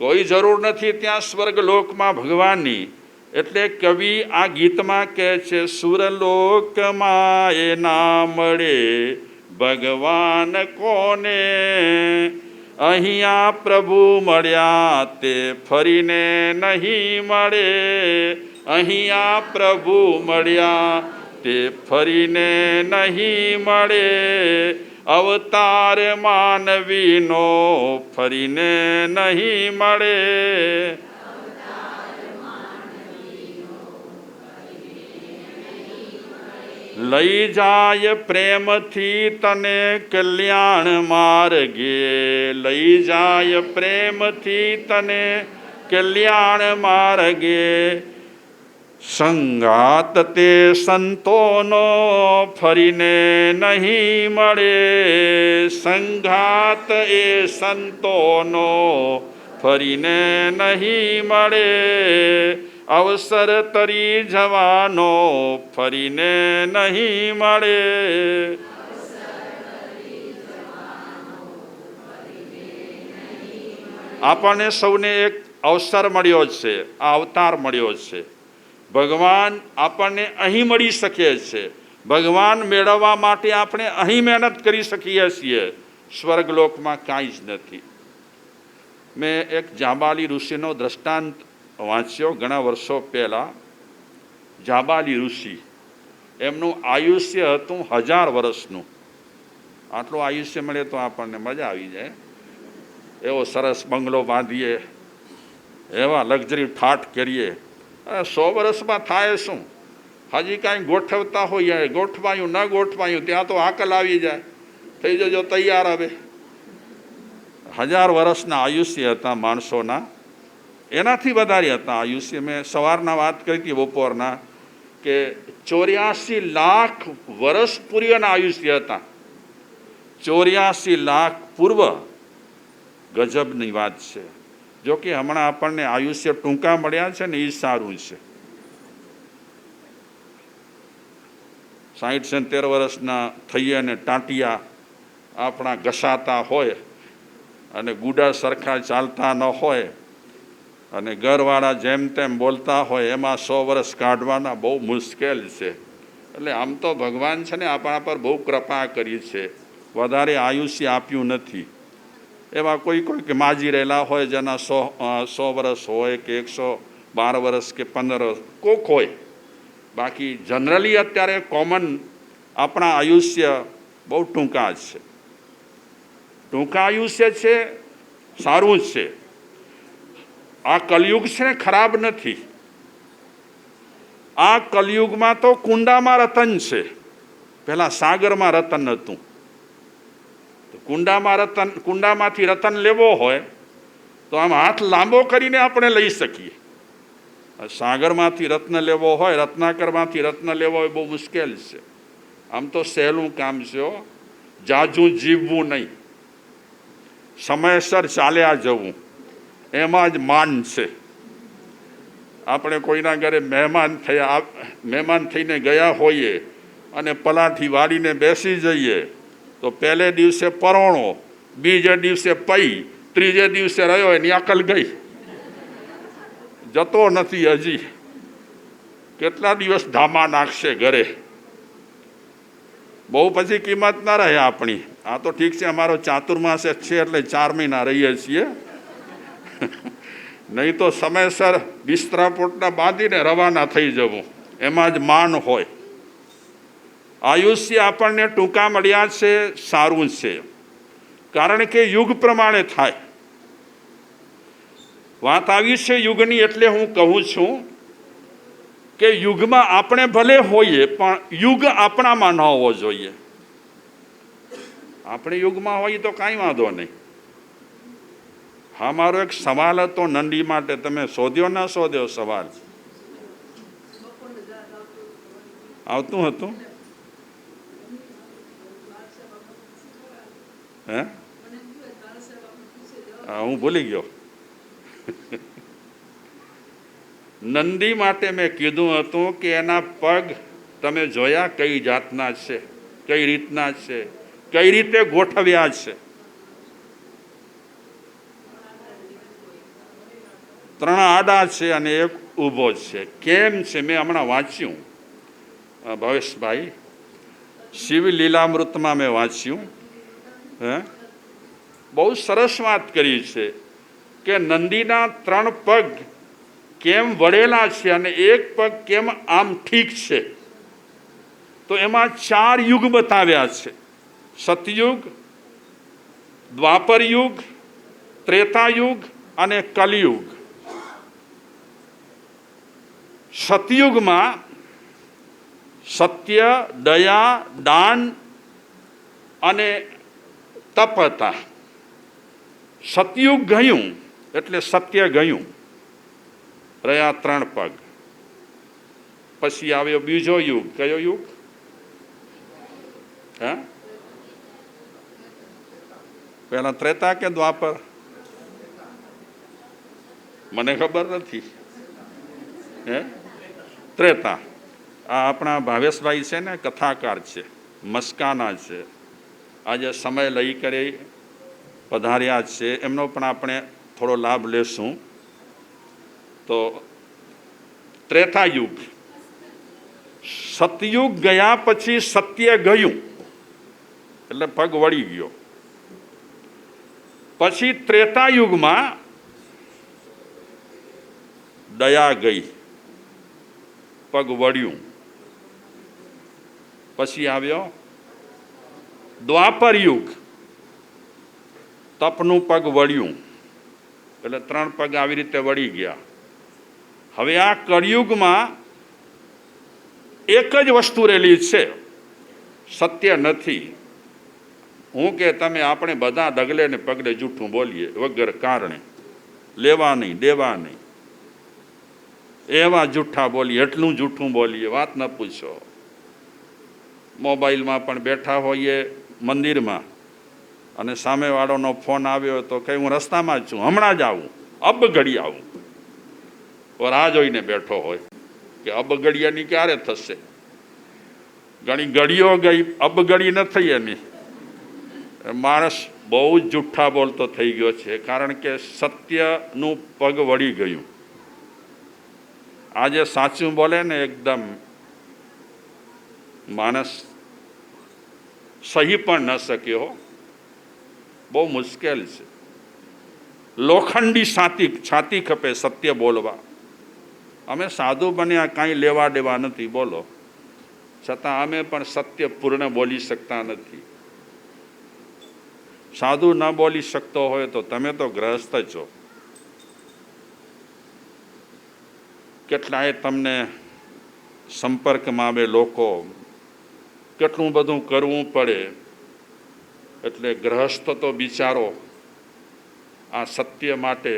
કોઈ જરૂર નથી ત્યાં સ્વર્ગલોકમાં ભગવાનની. એટલે કવિ આ ગીતમાં કહે છે, સુરલોકમાં એ ના મળે ભગવાન કોને, અહીંયા પ્રભુ મળ્યા તે ફરીને નહીં મળે, અહીંયા પ્રભુ મળ્યા તે ફરીને નહીં મળે, અવતાર માનવીનો ફરીને નહીં મળે. લઈ જાય પ્રેમથી તને કલ્યાણ માર્ગે, લઈ જાય પ્રેમથી તને કલ્યાણ માર્ગે, સંગાત તે સંતોનો ફરીને નહીં મળે, સંગાત એ સંતોનો ફરીને નહીં મળે, અવસર તરી જવાનો ફરીને નહીં મળે. આપણને સૌને એક અવસર મળ્યો છે, આ અવતાર મળ્યો છે. ભગવાન આપણને અહીં મળી શકે છે. ભગવાન મેળવવા માટે આપણે અહીં મહેનત કરી શકીએ છીએ, સ્વર્ગલોકમાં કાંઈ જ નથી. મેં એક જાબાલી ઋષિનો દ્રષ્ટાંત વાંચ્યો ઘણા વર્ષો પહેલાં. જાબાલી ઋષિ, એમનું આયુષ્ય હતું 1000 વર્ષનું. આટલું આયુષ્ય મળે તો આપણને મજા આવી જાય. એવો સરસ બંગલો બાંધીએ, એવા લક્ઝરી ઠાઠ કરીએ. 100 વર્ષમાં થાય શું? હજી કાંઈ ગોઠવતા હોઈએ, ગોઠવાયું ન ગોઠવાયું ત્યાં તો આકલ આવી જાય, થઈ જજો તૈયાર. હવે 1000 વર્ષના આયુષ્ય હતા માણસોના, એનાથી વધારે હતા આયુષ્ય. મેં સવારના વાત કરી હતી બપોરના કે 84 લાખ વર્ષ પૂર્વના આયુષ્ય હતા. 84 લાખ પૂર્વ. ગજબની વાત છે. જો કે હમણાં આપણને આયુષ્ય ટૂંકા મળ્યા છે ને, એ સારું છે. 60-70 વર્ષના થઈએ અને ટાંટિયા આપણા ઘસાતા હોય અને ગુડા સરખા ચાલતા ન હોય અને ઘરવાળા જેમ તેમ બોલતા હોય, એમાં 100 વર્ષ કાઢવાના બહુ મુશ્કેલ છે. એટલે આમ તો ભગવાન છે ને આપણા પર બહુ કૃપા કરી છે, વધારે આયુષ્ય આપ્યું નથી. એવા કોઈ કે માજી રહેલા હોય જેના 100 વર્ષ હોય કે 112 વર્ષ કે 15 વર્ષ કોક હોય. બાકી જનરલી અત્યારે કોમન આપણા આયુષ્ય બહુ ટૂંકા જ છે. ટૂંકા આયુષ્ય છે, સારું જ છે. આ કલયુગ છે ને ખરાબ નથી. આ કલયુગમાં તો કુંડામાં રતન છે. પહેલા સાગરમાં રતન હતું. કુંડામાંથી રતન લેવો હોય તો આમ હાથ લાંબો કરીને આપણે લઈ શકીએ. સાગરમાંથી રત્ન લેવો હોય, રત્નાકરમાંથી રત્ન લેવો હોય બહુ મુશ્કેલ છે. આમ તો સહેલું કામ છે, જાજુ જીવવું નહીં, સમયસર ચાલ્યા જવું, એમાં જ માન છે. આપણે કોઈના ઘરે મહેમાન થઈને ગયા હોઈએ અને પલાઠી વાળીને બેસી જઈએ તો પહેલે દિવસે પરોણો, બીજે દિવસે પઈ, ત્રીજે દિવસે રહ્યો એની અકલ ગઈ, જતો નથી. હજી કેટલા દિવસ ધામા નાખશે ઘરે, બહુ પછી કિંમત ના રહે આપણી. આ તો ઠીક છે, અમારો ચાતુર્માસ છે એટલે 4 મહિના રહીએ છીએ. નહીં તો સમયસર બિસ્તરા પોટલા બાંધીને રવાના થઈ જવું, એમાં જ માન હોય. આયુષ્ય આપણને ટૂંકા મળ્યા છે, સારું છે, કારણ કે યુગ પ્રમાણે થાય. વાત આવી છે યુગની, એટલે હું કહું છું કે યુગમાં આપણે ભલે હોઈએ પણ યુગ આપણામાં ન હોવો જોઈએ. આપણે યુગમાં હોઈએ તો કાંઈ વાંધો નહીં. હા, મારો એક સવાલ હતો નંદી માટે, તમે શોધ્યો ના શોધ્યો સવાલ? આવતું હતું? હે, હું ભૂલી ગયો. નંદી માટે મેં કીધું હતું કે એના પગ તમે જોયા કઈ જાતના છે, કઈ રીતના છે, કઈ રીતે ગોઠવ્યા છે? 3 આડા છે અને એક ઊભો છે. કેમ છે? મેં હમણાં વાંચ્યું, ભાવેશભાઈ, શિવ લીલામૃતમાં મેં વાંચ્યું. બહુ સરસ વાત કરી છે કે નંદીના 3 પગ કેમ વળેલા છે અને એક પગ કેમ આમ ઠીક છે. તો એમાં 4 યુગ બતાવ્યા છે: સતયુગ, દ્વાપર યુગ, ત્રેતાયુગ અને કલયુગ. સતયુગમાં સત્ય, દયા, દાન અને તપ હતા. સતયુગ ગયું એટલે સત્ય ગયું, રહ્યા 3 પગ. પછી આવ્યો બીજો યુગ. કયો યુગ? પેલા ત્રેતા કે દ્વાપર? મને ખબર નથી. ત્રેતા. આ આપણા ભાવેશભાઈ છે ને, કથાકાર છે, મસ્કાના છે, આજે સમય લઈ કરી પધાર્યા છે. એમનો પણ આપણે થોડો લાભ લેશું. તો ત્રેતાયુગ, સતયુગ ગયા પછી સત્ય ગયું એટલે પગ વળી ગયો. પછી ત્રેતાયુગમાં દયા ગઈ, પગ વળ્યું. પછી આવ્યો દ્વાપર યુગ, તપનું પગ વળ્યું એટલે 3 પગ આવી રીતે વળી ગયા. હવે આ કળિયુગમાં એક જ વસ્તુ રહેલી છે, સત્ય નથી. હું કે તમે આપણે બધા ડગલે ને પગલે જૂઠું બોલીએ વગર કારણે, લેવા નહીં દેવા નહીં, એવા જૂઠા બોલીએ, એટલું જૂઠું બોલીએ, વાત ન પૂછો. મોબાઈલમાં પણ બેઠા હોઈએ મંદિરમાં અને સામેવાળાનો ફોન આવ્યો તો કંઈ હું રસ્તામાં જ છું, હમણાં જ આવું, અબ ઘડી આવું. રાહ જોઈને બેઠો હોય કે અબ ઘડિયાની ક્યારે થશે. ઘણી ઘડીઓ ગઈ, અબ ઘડી ન થઈ એની. માણસ બહુ જ જુઠ્ઠા બોલતો થઈ ગયો છે, કારણ કે સત્યનું પગ વળી ગયું. આજે સાચું બોલે ને એકદમ માણસ સહી પણ ન શક્યો. બહુ મુશ્કેલ છે. લોખંડી છાતી ખપે સત્ય બોલવા. અમે સાધુ બન્યા, કાંઈ લેવા દેવા નથી, બોલો, છતાં અમે પણ સત્ય પૂર્ણ બોલી શકતા નથી. સાધુ ન બોલી શકતો હોય તો તમે તો ગ્રહસ્થ છો. કેટલાય તમને સંપર્કમાં આવે લોકો, કેટલું બધું કરવું પડે. એટલે ગ્રહસ્થ તો બિચારો આ સત્ય માટે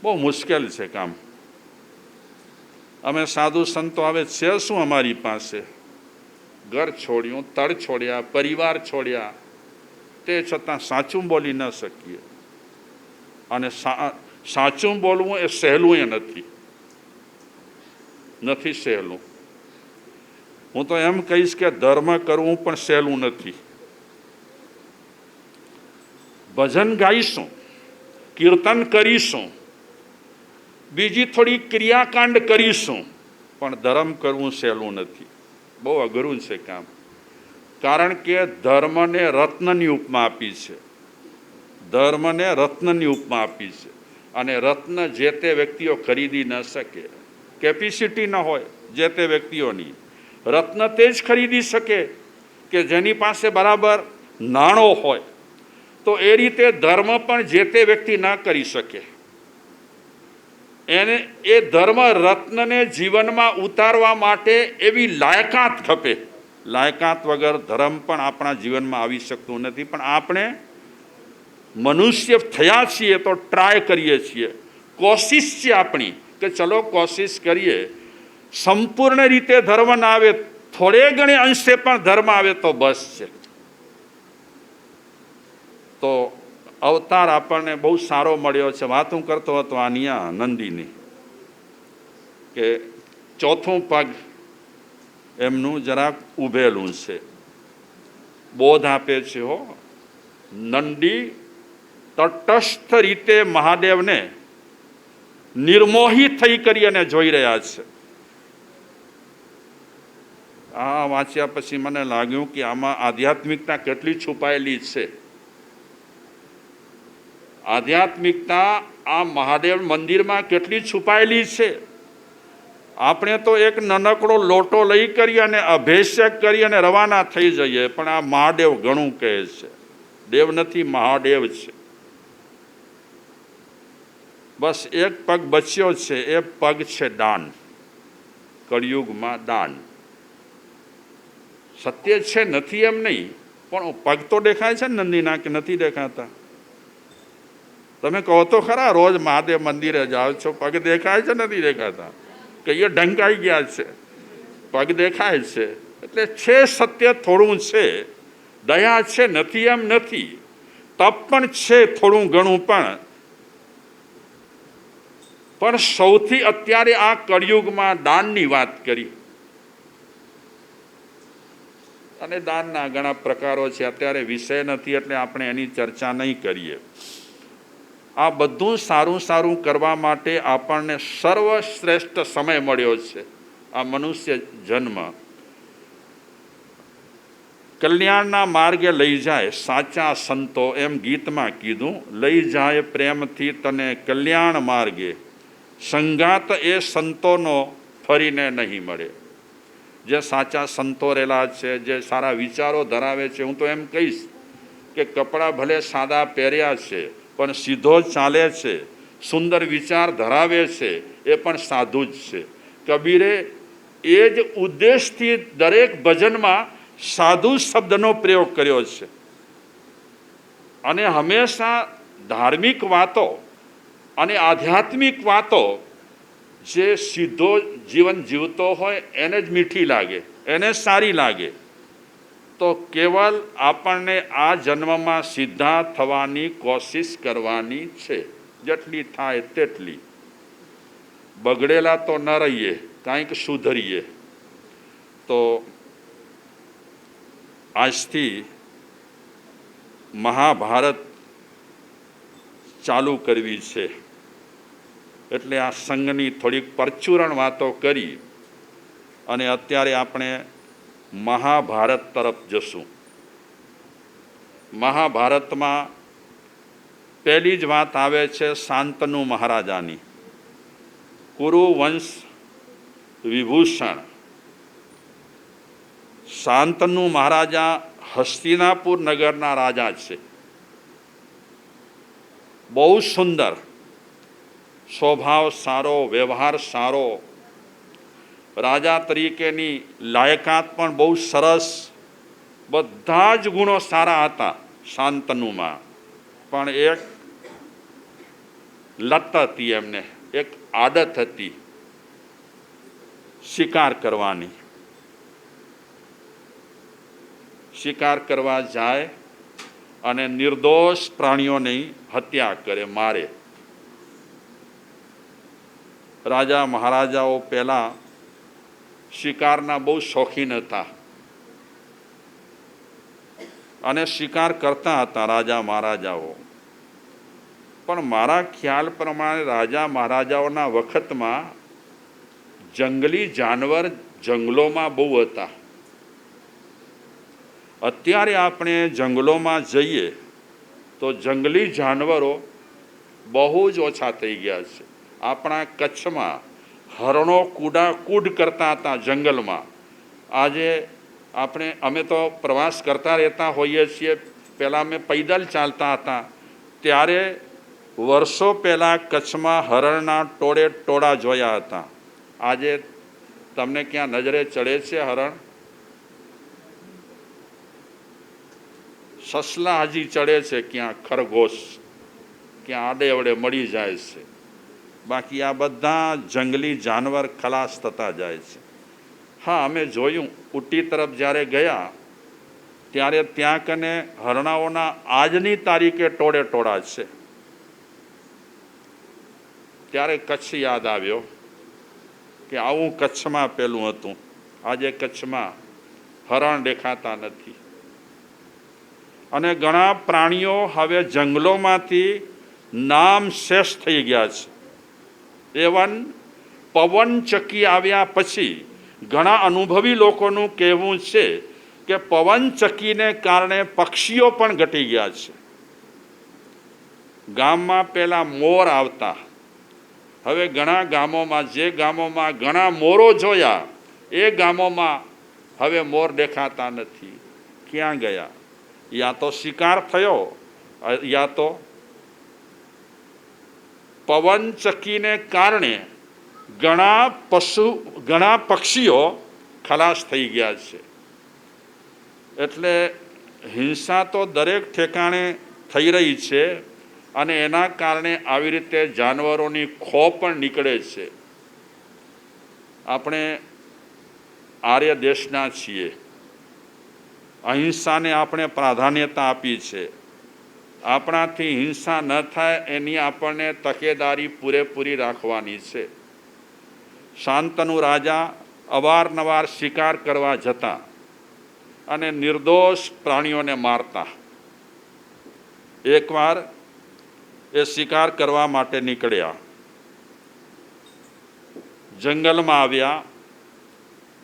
બહુ મુશ્કેલ છે કામ. અમે સાધુ સંતો આવે છે શું અમારી પાસે? ઘર છોડ્યું, તળ છોડ્યા, પરિવાર છોડ્યા, તે છતાં સાચું બોલી ન શકીએ. અને સાચું બોલવું એ સહેલું એ નથી સહેલું. હું તો એમ કહીશ કે ધર્મ કરવું પણ સહેલું નથી. ભજન ગાઈશું, કીર્તન કરીશું, બીજી થોડી ક્રિયાકાંડ કરીશું, પણ ધર્મ કરવું સહેલું નથી. બહુ અઘરું છે કામ. કારણ કે ધર્મને રત્નની ઉપમા આપી છે. ધર્મને રત્નની ઉપમા આપી છે. અને રત્ન જે તે વ્યક્તિઓ ખરીદી ન શકે, કેપેસિટી ન હોય જે તે વ્યક્તિઓની. રત્ન તે જ ખરીદી શકે કે જેની પાસે બરાબર નાણો હોય. તો એ રીતે ધર્મ પણ જે તે વ્યક્તિ ન કરી શકે. એને એ ધર્મ રત્નને જીવનમાં ઉતારવા માટે એવી લાયકાત ખપે. લાયકાત વગર ધર્મ પણ આપણા જીવનમાં આવી શકતું નથી. પણ આપણે મનુષ્ય થયા છીએ તો ટ્રાય કરીએ છીએ, કોશિશ છે આપણી કે ચલો કોશિશ કરીએ. સંપૂર્ણ રીતે ધર્મ ના આવે, થોડે ઘણે અંશે પણ ધર્મ આવે તો બસ છે. તો અવતાર આપણને બહુ સારો મળ્યો છે. વાત હું કરતો હતો આનિયા નંદીની, કે ચોથું પગ એમનું જરાક ઊભેલું છે. બોધ આપે છે હો. નંદી તટસ્થ રીતે મહાદેવને નિર્મોહી થઈ કરી અને જોઈ રહ્યા છે. આ વાંચ્યા પછી મને લાગ્યું કે આમાં આધ્યાત્મિકતા કેટલી છુપાયેલી છે. આધ્યાત્મિકતા આ મહાદેવ મંદિરમાં કેટલી છુપાયેલી છે. આપણે તો એક નાનકડો લોટો લઈ કરી અને અભિષેક કરી અને રવાના થઈ જઈએ, પણ આ મહાદેવ ઘણું કહે છે. દેવ નથી, મહાદેવ છે. બસ એક પગ બચ્યો છે, એ પગ છે દાન. કળિયુગમાં દાન સત્ય છે, નથી એમ નહીં, પણ પગ તો દેખાય છે ને નંદીના, કે નથી દેખાતા? તમે કહો તો ખરા, રોજ મહાદેવ મંદિરે જાઓ છો, પગ દેખાય છે નથી દેખાતા? કહીએ ઢંકાઈ ગયા છે, પગ દેખાય છે. એટલે છે સત્ય થોડું છે, દયા છે, નથી એમ નથી, તપ પણ છે થોડું ઘણું, પણ સૌથી અત્યારે આ કળિયુગમાં દાનની વાત કરી. અને દાનના ઘણા પ્રકારો છે, અત્યારે વિષય નથી એટલે આપણે એની ચર્ચા નહીં કરીએ. આ બધું સારું સારું કરવા માટે આપણને સર્વશ્રેષ્ઠ સમય મળ્યો છે, આ મનુષ્ય જન્મ. કલ્યાણના માર્ગે લઈ જાય સાચા સંતો, એમ ગીતમાં કીધું. લઈ જાય પ્રેમથી તને કલ્યાણ માર્ગે, સંગાત એ સંતોનો ફરીને નહીં મળે. જે સાચા સંતો રહેલા છે, જે સારા વિચારો ધરાવે છે, હું તો એમ કહીશ કે કપડાં ભલે સાદા પહેર્યા છે પણ સીધો ચાલે છે, સુંદર વિચાર ધરાવે છે, એ પણ સાધુ જ છે. કબીરે એ જ ઉદ્દેશથી દરેક ભજનમાં સાધુ શબ્દનો પ્રયોગ કર્યો છે. અને હંમેશા ધાર્મિક વાતો અને આધ્યાત્મિક વાતો જે સીધો જીવન જીવતો હોય એને જ મીઠી લાગે, એને સારી લાગે. તો કેવલ આપણને આ જન્મમાં સીધા થવાની કોશિશ કરવાની છે, જેટલી થાય તેટલી. બગડેલા તો ન રહીએ, કાંઈક સુધરીએ. તો આજથી મહાભારત ચાલુ કરવી છે, એટલે આ સંઘની થોડીક પરચુરણ વાતો કરી અને અત્યારે આપણે મહાભારત તરફ જશું. મહાભારતમાં પહેલી જ વાત આવે છે શાંતનુ મહારાજાની. કુરુ વંશ વિભૂષણ શાંતનુ મહારાજા હસ્તિનાપુર નગરના રાજા છે. બહુ સુંદર સ્વભાવ સારો, વ્યવહાર સારો, રાજા તરીકેની લાયકાત પણ બહુ સરસ, બધા જ ગુણો સારા હતા શાંતનુમાં. પણ એક લત હતી એમને, એક આદત હતી શિકાર કરવાની. શિકાર કરવા જાય અને નિર્દોષ પ્રાણીઓની હત્યા કરે, મારે. રાજા મહારાજાઓ પહેલાં શિકારના બહુ શોખીન હતા અને શિકાર કરતા હતા રાજા મહારાજાઓ. પણ મારા ખ્યાલ પ્રમાણે રાજા મહારાજાઓના વખતમાં જંગલી જાનવર જંગલોમાં બહુ હતા. અત્યારે આપણે જંગલોમાં જઈએ તો જંગલી જાનવરો બહુ જ ઓછા થઈ ગયા છે. આપણા કચ્છમાં હરણો કૂડ કરતા હતા જંગલમાં. આજે અમે તો પ્રવાસ કરતા રહેતા હોઈએ છીએ. પહેલાં અમે પૈદલ ચાલતા હતા, ત્યારે વર્ષો પહેલાં કચ્છમાં હરણના ટોળા જોયા હતા. આજે તમને ક્યાં નજરે ચડે છે હરણ? સસલા હજી ચડે છે, ક્યાં ખરગોશ, ક્યાં આડે અવડે મળી જાય છે. બાકી આ બધા જંગલી જાનવર ખલાસ થતા જાય છે. હા, અમે જોયું ઉટી તરફ જ્યારે ગયા ત્યારે ત્યાં કને હરણાઓના આજની તારીખે ટોળા છે. ત્યારે કચ્છ યાદ આવ્યો કે આવું કચ્છમાં પેલું હતું. આજે કચ્છમાં હરણ દેખાતા નથી અને ઘણા પ્રાણીઓ હવે જંગલોમાંથી નામ શેષ થઈ ગયા છે. એવન પવનચક્કી આવ્યા પછી ઘણા અનુભવી લોકોનું કહેવું છે કે પવનચક્કીને કારણે પક્ષીઓ પણ ઘટી ગયા છે. ગામમાં પહેલા મોર આવતા, હવે ઘણા ગામોમાં, જે ગામોમાં ઘણા મોરો જોયા એ ગામોમાં હવે મોર દેખાતા નથી. ક્યાં ગયા? યા તો શિકાર થયો, યા તો પવનચક્કીને કારણે ઘણા પક્ષીઓ ખલાસ થઈ ગયા છે. એટલે હિંસા તો દરેક ઠેકાણે થઈ રહી છે અને એના કારણે આવી રીતે જાનવરોની ખો પણ નીકળે છે. આપણે આર્ય દેશના છીએ, અહિંસાને આપણે પ્રાધાન્યતા આપી છે. આપણાથી હિંસા ન થાય એની આપણને તકેદારી પૂરેપૂરી રાખવાની છે. શાંતનુ રાજા અવારનવાર શિકાર કરવા જતા અને નિર્દોષ પ્રાણીઓને મારતા. એકવાર એ શિકાર કરવા માટે નીકળ્યા, જંગલમાં આવ્યા,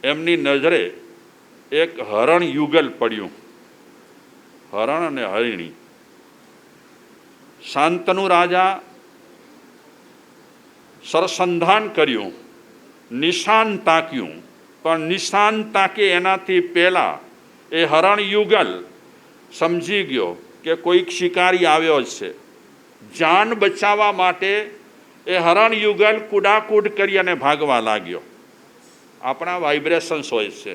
એમની નજરે એક હરણ યુગલ પડ્યું, હરણ અને હરિણી. શાંતનુ રાજા સરસંધાન કર્યું, નિશાન તાક્યું, પણ નિશાન તાકે એનાથી પહેલા એ હરણ યુગલ સમજી ગયો કે કોઈક શિકારી આવ્યો છે. જાન બચાવવા માટે એ હરણ યુગલ કુડાકૂદ કરી અને ભાગવા લાગ્યો. આપણા વાઇબ્રેશન્સ હોય છે,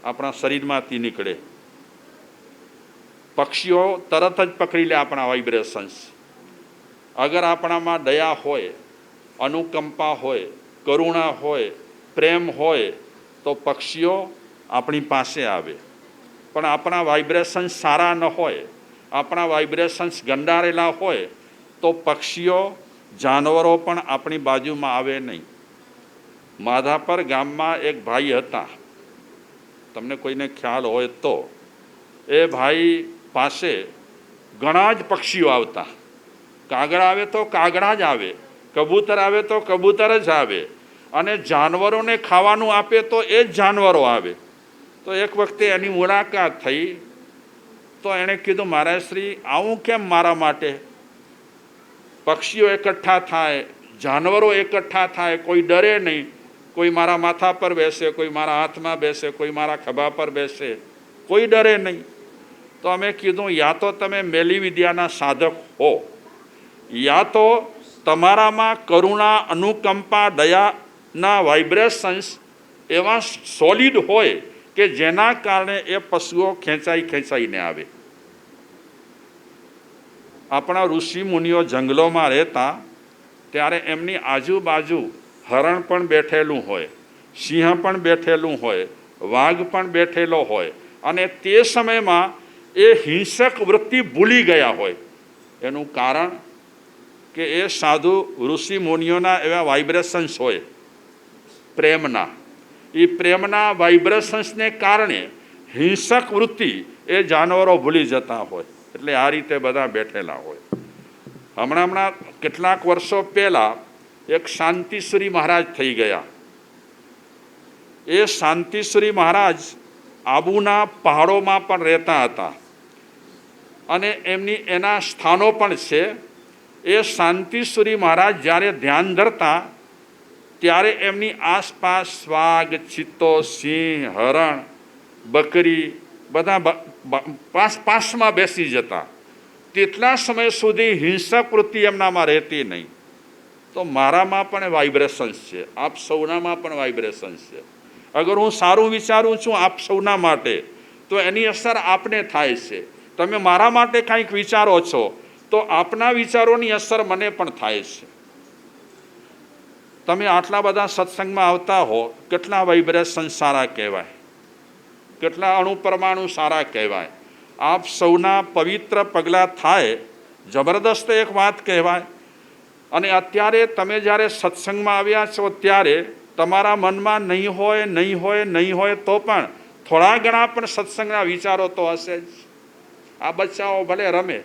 આપણા શરીરમાંથી નીકળે. પક્ષીઓ તરત જ પકડી લે આપણા વાઇબ્રેશન્સ. અગર આપણામાં દયા હોય, અનુકંપા હોય, કરુણા હોય, પ્રેમ હોય તો પક્ષીઓ આપણી પાસે આવે. પણ આપણા વાઇબ્રેશન્સ સારા ન હોય, આપણા વાઇબ્રેશન્સ ગંડારેલા હોય તો પક્ષીઓ, જાનવરો પણ આપણી બાજુમાં આવે નહીં. માધાપર ગામમાં એક ભાઈ હતા, તમને કોઈને ખ્યાલ હોય તો. એ ભાઈ પાસે ઘણા જ પક્ષીઓ આવતા. કાગડા આવે તો કાગડા જ આવે, કબૂતર આવે તો કબૂતર જ આવે, અને જાનવરોને ખાવાનું આપે તો એ જ જાનવરો આવે. તો એક વખતે એની મુલાકાત થઈ તો એણે કીધું, મહારાજ શ્રી, આવું કેમ મારા માટે? પક્ષીઓ એકઠા થાય, જાનવરો એકઠા થાય, કોઈ ડરે નહીં. કોઈ મારા માથા પર બેસે, કોઈ મારા હાથમાં બેસે, કોઈ મારા ખભા પર બેસે, કોઈ ડરે નહીં. તો અમે કીધું, યા તો તમે મેલી વિદ્યાના સાધક હો, યા તો તમારામાં કરુણા, અનુકંપા, દયાના વાઇબ્રેશન્સ એવા સોલિડ હોય કે જેના કારણે એ પશુઓ ખેંચાઈને આવે. આપણા ઋષિ મુનિઓ જંગલોમાં રહેતા ત્યારે એમની આજુબાજુ હરણ પણ બેઠેલું હોય, સિંહ પણ બેઠેલું હોય, વાઘ પણ બેઠેલો હોય, અને તે સમયમાં એ હિંસક વૃત્તિ ભૂલી ગયા હોય. એનું કારણ કે એ સાધુ ઋષિ મુનિઓના એવા વાઇબ્રેશન્સ હોય પ્રેમના. એ પ્રેમના વાઇબ્રેશન્સને કારણે હિંસક વૃત્તિ એ જાનવરો ભૂલી જતા હોય. એટલે આ રીતે બધા બેઠેલા હોય. હમણાં કેટલાક વર્ષો પહેલાં એક શાંતિશ્રી મહારાજ થઈ ગયા. એ શાંતિશ્રી મહારાજ આબુના પહાડોમાં પણ રહેતા હતા અને એના સ્થાનો પણ છે. એ શાંતિશ્રી મહારાજ જ્યારે ધ્યાન ધરતા ત્યારે એમની આસપાસ વાઘ, ચિત્તો, સિંહ, હરણ, બકરી બધા પાસમાં બેસી જતા. તેટલા સમય સુધી હિંસક વૃત્તિ એમનામાં રહેતી નહીં. તો મારામાં પણ વાઇબ્રેશન્સ છે, આપ સૌનામાં પણ વાઇબ્રેશન્સ છે. અગર હું સારું વિચારું છું આપ સૌના માટે તો એની અસર આપને થાય છે. તમે મારા માટે કંઈક વિચારો છો તો આપના વિચારોની અસર મને પણ થાય છે. તમે આટલા બધા સત્સંગમાં આવતા હો, કેટલા વાઇબ્રેશન સારા કહેવાય, કેટલા અણુપરમાણુ સારા કહેવાય. આપ સૌના પવિત્ર પગલાં થાય, જબરદસ્ત એક વાત કહેવાય. અને અત્યારે તમે જ્યારે સત્સંગમાં આવ્યા છો ત્યારે તમારા મનમાં નહીં હોય તો પણ થોડા ઘણા પણ સત્સંગના વિચારો તો હશે જ. આ બચ્ચાઓ ભલે રમે,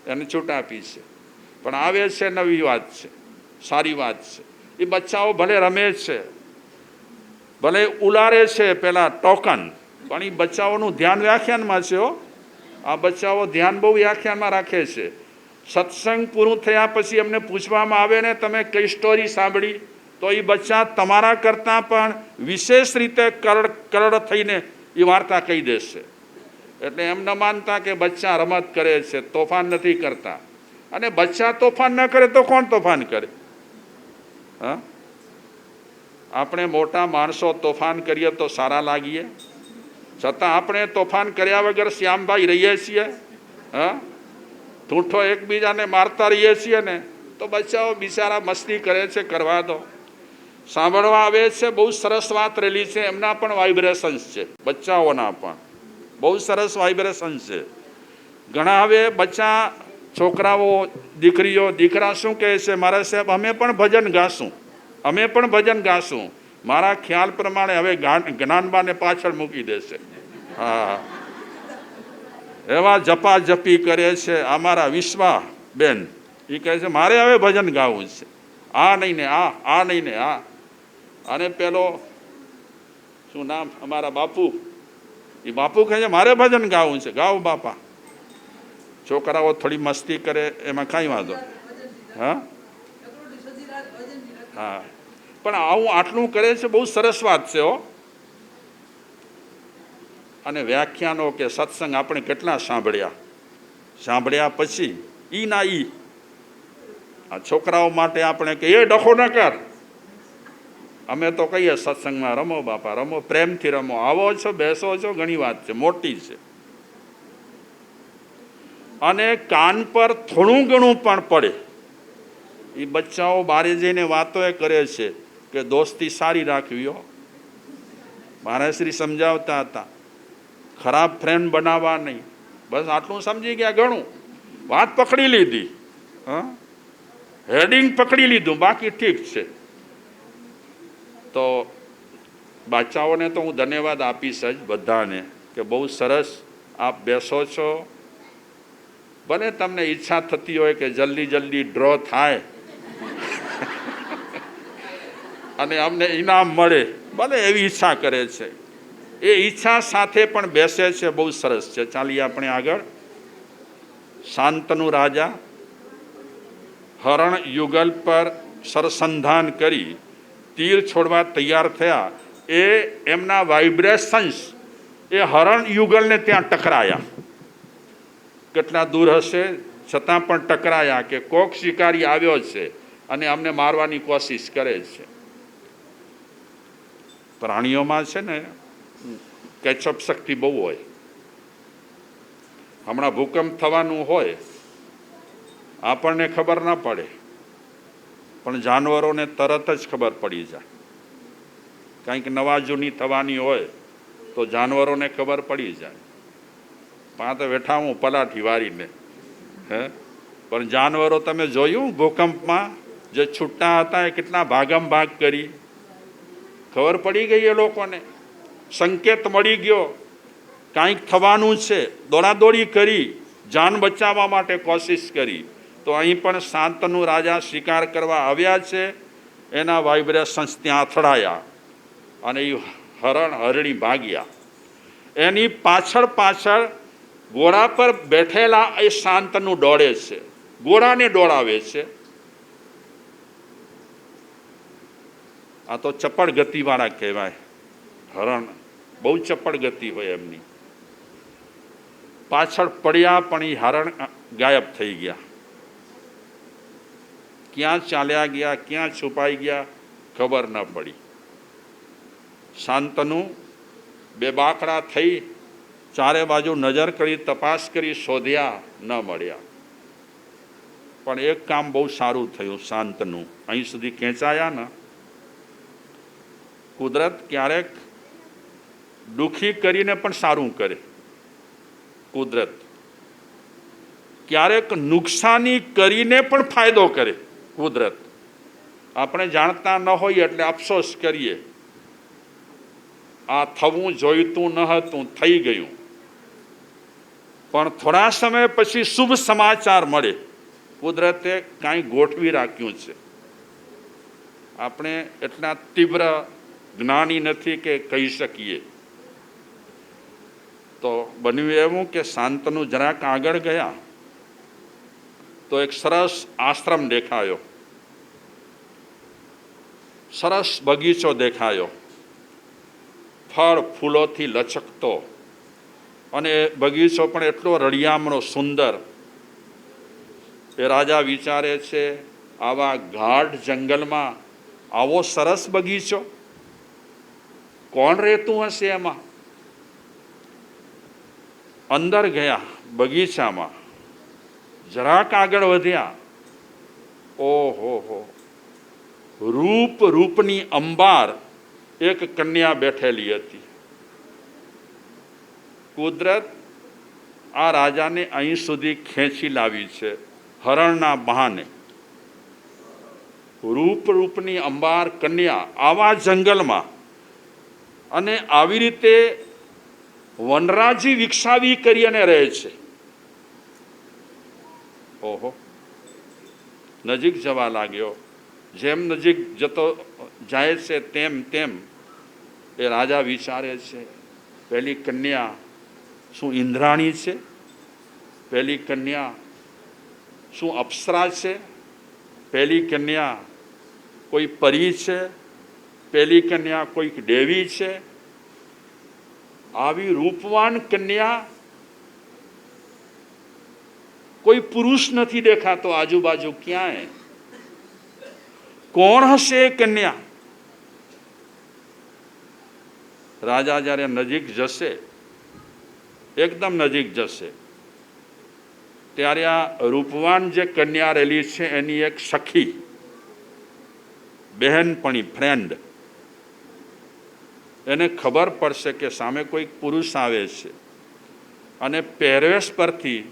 એને છૂટ આપી છે, પણ આવે છે નવી વાત છે, સારી વાત છે. એ બચ્ચાઓ ભલે રમે છે, ભલે ઉલારે છે પેલા ટોકન, પણ એ બચ્ચાઓનું ધ્યાન વ્યાખ્યાનમાં છે હો. આ બચ્ચાઓ ધ્યાન બહુ વ્યાખ્યાનમાં રાખે છે. સત્સંગ પૂરું થયા પછી એમને પૂછવામાં આવે ને તમે કઈ સ્ટોરી સાંભળી, તો એ બચ્ચા તમારા કરતાં પણ વિશેષ રીતે કરડ થઈને એ વાર્તા કહી દેશે. એટલે એમ ન માનતા કે બચ્ચા રમત કરે છે, તોફાન નથી કરતા. અને બચ્ચા તોફાન ન કરે તો કોણ તોફાન કરે? હા, આપણે મોટા માણસો તોફાન કરીએ તો સારા લાગીએ, છતાં આપણે તોફાન કર્યા વગર શ્યામભાઈ રહીએ છીએ. હા, ઠૂંઠો એકબીજાને મારતા રહીએ છીએ ને, તો બચ્ચાઓ બિચારા મસ્તી કરે છે, કરવા દો. સાંભળવા આવે છે, બહુ સરસ વાત રહેલી છે, એમના પણ વાઇબ્રેશન્સ છે, બચ્ચાઓના પણ બહુ સરસ વાઇબ્રેશન છે. ઘણા હવે બચ્ચા છોકરાઓ, દીકરીઓ, દીકરા શું કહે છે, મારા સાહેબ અમે પણ ભજન ગાશું, અમે પણ ભજન ગાશું. મારા ખ્યાલ પ્રમાણે હવે જ્ઞાનબાને પાછળ મૂકી દેશે. હા, એવા જપાજપી કરે છે. અમારા વિશ્વા બેન એ કહે છે મારે હવે ભજન ગાવું છે, આ નહીં ને આ નહીં ને આ. અને પેલો શું નામ અમારા બાપુ, એ બાપુ કહે છે મારે ભજન ગાવું છે, ગાઓ બાપા. છોકરાઓ થોડી મસ્તી કરે એમાં કાંઈ વાંધો. હા હા, પણ આવું આટલું કરે છે, બહુ સરસ વાત છે હો. અને વ્યાખ્યાનો કે સત્સંગ આપણે કેટલા સાંભળ્યા પછી ઈ ના ઈ. આ છોકરાઓ માટે આપણે કે એ ડખો ન કર, અમે તો કહીએ સત્સંગમાં રમો બાપા રમો, પ્રેમથી રમો, આવો છો બેસો છો, ઘણી વાત છે, મોટી છે. અને કાન પર થોડું ઘણું પણ પડે, એ બચ્ચાઓ બારે જઈને વાતો એ કરે છે કે દોસ્તી સારી રાખવી હો. મહારાજ શ્રી સમજાવતા હતા ખરાબ ફ્રેન્ડ બનાવવા નહીં. બસ આટલું સમજી ગયા, ઘણું વાત પકડી લીધી. હા, હેડિંગ પકડી લીધું, બાકી ઠીક છે. તો બાચ્ચાઓને તો હું ધન્યવાદ આપીશ જ બધાને કે બહુ સરસ આપ બેસો છો. ભલે તમને ઈચ્છા થતી હોય કે જલ્દી ડ્રો થાય અને અમને ઇનામ મળે, ભલે એવી ઈચ્છા કરે છે, એ ઈચ્છા સાથે પણ બેસે છે, બહુ સરસ છે. ચાલીએ આપણે આગળ. શાંતનુ રાજા હરણ યુગલ પર સરસંધાન કરી તીર છોડવા તૈયાર થયા. એ એમના વાઇબ્રેશન્સ એ હરણ યુગલને ત્યાં ટકરાયા. કેટલા દૂર હશે છતાં પણ ટકરાયા કે કોક શિકારી આવ્યો છે અને અમને મારવાની કોશિશ કરે છે. પ્રાણીઓમાં છે ને કેચઅપ શક્તિ બહુ હોય. હમણાં ભૂકંપ થવાનું હોય, આપણને ખબર ના પડે, પણ જાનવરોને તરત જ ખબર પડી જાય. કંઈક નવા જૂની થવાની હોય તો જાનવરોને ખબર પડી જાય. પાંચ બેઠા હું પલાઠી વારીને, હે, પણ જાનવરો તમે જોયું ભૂકંપમાં જે છૂટા હતા એ કેટલા ભાગમ ભાગ કરી. ખબર પડી ગઈ એ લોકોને, સંકેત મળી ગયો કાંઈક થવાનું છે, દોડાદોડી કરી, જાન બચાવવા માટે કોશિશ કરી. તો અહીં પણ શાંતનુ રાજા શિકાર કરવા આવ્યા છે, એના વાઇબ્રેશન્સ ત્યાં અથડાયા અને એ હરણી ભાગ્યા. એની પાછળ ઘોડા પર બેઠેલા એ શાંતનુ દોડે છે, ઘોડાને દોડાવે છે. આ તો ચપળ ગતિવાળા કહેવાય. હરણ બહુ ચપળ ગતિ હોય એમની. પાછળ પડ્યા પણ એ હરણ ગાયબ થઈ ગયા. ક્યાં ચાલ્યા ગયા, ક્યાં છુપાઈ ગયા, ખબર ન પડી. શાંતનુ બેબાકડા થઈ ચારે બાજુ નજર કરી, તપાસ કરી, શોધ્યા, ન મળ્યા. પણ એક કામ બહુ સારું થયું શાંતનું, અહીં સુધી ખેંચાયા ને. કુદરત ક્યારેક દુઃખી કરીને પણ સારું કરે. કુદરત ક્યારેક નુકસાની કરીને પણ ફાયદો કરે. કુદરત આપણે જાણતા ન હોઈએ એટલે અફસોસ કરીએ, આ થવું જોઈતું ન હતું, થઈ ગયું. પણ થોડા સમય પછી શુભ સમાચાર મળે. કુદરતે કાંઈ ગોઠવી રાખ્યું છે. આપણે એટલા તીવ્ર જ્ઞાની નથી કે કહી શકીએ. તો બન્યું એવું કે શાંતનુ જરાક આગળ ગયા તો એક સરસ આશ્રમ દેખાયો, સરસ બગીચો દેખાયો, ફળ ફૂલોથી લચકતો, અને બગીચો પણ એટલો રળિયામણો સુંદર. એ રાજા વિચારે છે, આવા ગાઢ જંગલમાં આવો સરસ બગીચો, કોણ રહેતું હશે એમાં? અંદર ગયા બગીચામાં, જરાક આગળ વધ્યા, ઓહો હો, રૂપની અંબાર એક કન્યા બેઠેલી હતી. કુદરત આ રાજાને અહીં સુધી ખેંચી લાવી છે હરણના બહાને. રૂપની અંબાર કન્યા આવા જંગલમાં, અને આવી રીતે વનરાજી વિકસાવી કરી અને રહે છે. ઓહો, નજીક જવા લાગ્યો. જેમ નજીક જતો જાય છે તેમ તેમ એ રાજા વિચારે છે, પેલી કન્યા શું ઇન્દ્રાણી છે? પેલી કન્યા શું અપ્સરા છે? પેલી કન્યા કોઈ પરી છે? પેલી કન્યા કોઈક દેવી છે? આવી રૂપવાન કન્યા કોઈ પુરુષ નથી દેખાતો આજુબાજુ ક્યાંય. કોણ હશે એ કન્યા? રાજા જ્યારે નજીક જશે, એકદમ નજીક જશે, ત્યારે આ રૂપવાન જે કન્યા રહેલી છે એની એક સખી, બહેનપણી, ફ્રેન્ડ, એને ખબર પડશે કે સામે કોઈક પુરુષ આવે છે, અને પહેરવેશ પરથી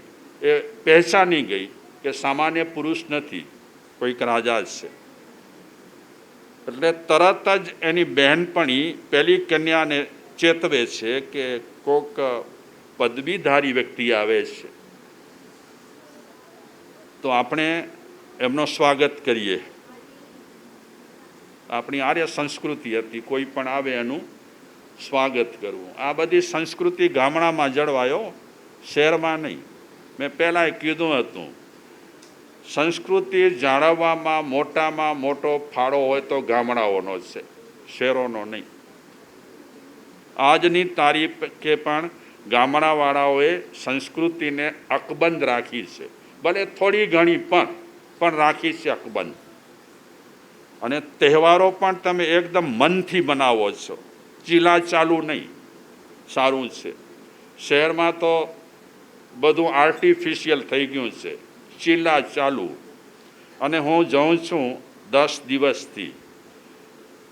એ પહેચાની ગઈ કે સામાન્ય પુરુષ નથી, કોઈક રાજા છે. એટલે તરત જ એની બહેનપણી પેલી કન્યાને ચેતવે છે કે કોક પદવીધારી વ્યક્તિ આવે છે, તો આપણે એમનો સ્વાગત કરીએ. આપણી આર્ય સંસ્કૃતિ હતી, કોઈ પણ આવે એનું સ્વાગત કરવું. આ બધી સંસ્કૃતિ ગામડામાં જળવાયો, શહેરમાં નહીં. મેં પહેલાં કીધું હતું, સંસ્કૃતિ જાળવવામાં મોટામાં મોટો ફાળો હોય તો ગામડાઓનો છે, શહેરોનો નહીં. આજની તારીખે પણ ગામડાવાળાઓએ સંસ્કૃતિને અકબંધ રાખી છે, ભલે થોડી ઘણી પણ રાખી છે અકબંધ. અને તહેવારો પણ તમે એકદમ મનથી બનાવો છો, ચીલા ચાલુ નહીં. સારું છે. શહેરમાં તો બધું આર્ટિફિશિયલ થઈ ગયું છે, ચીલા ચાલુ. અને હું જાઉં છું 10 દિવસથી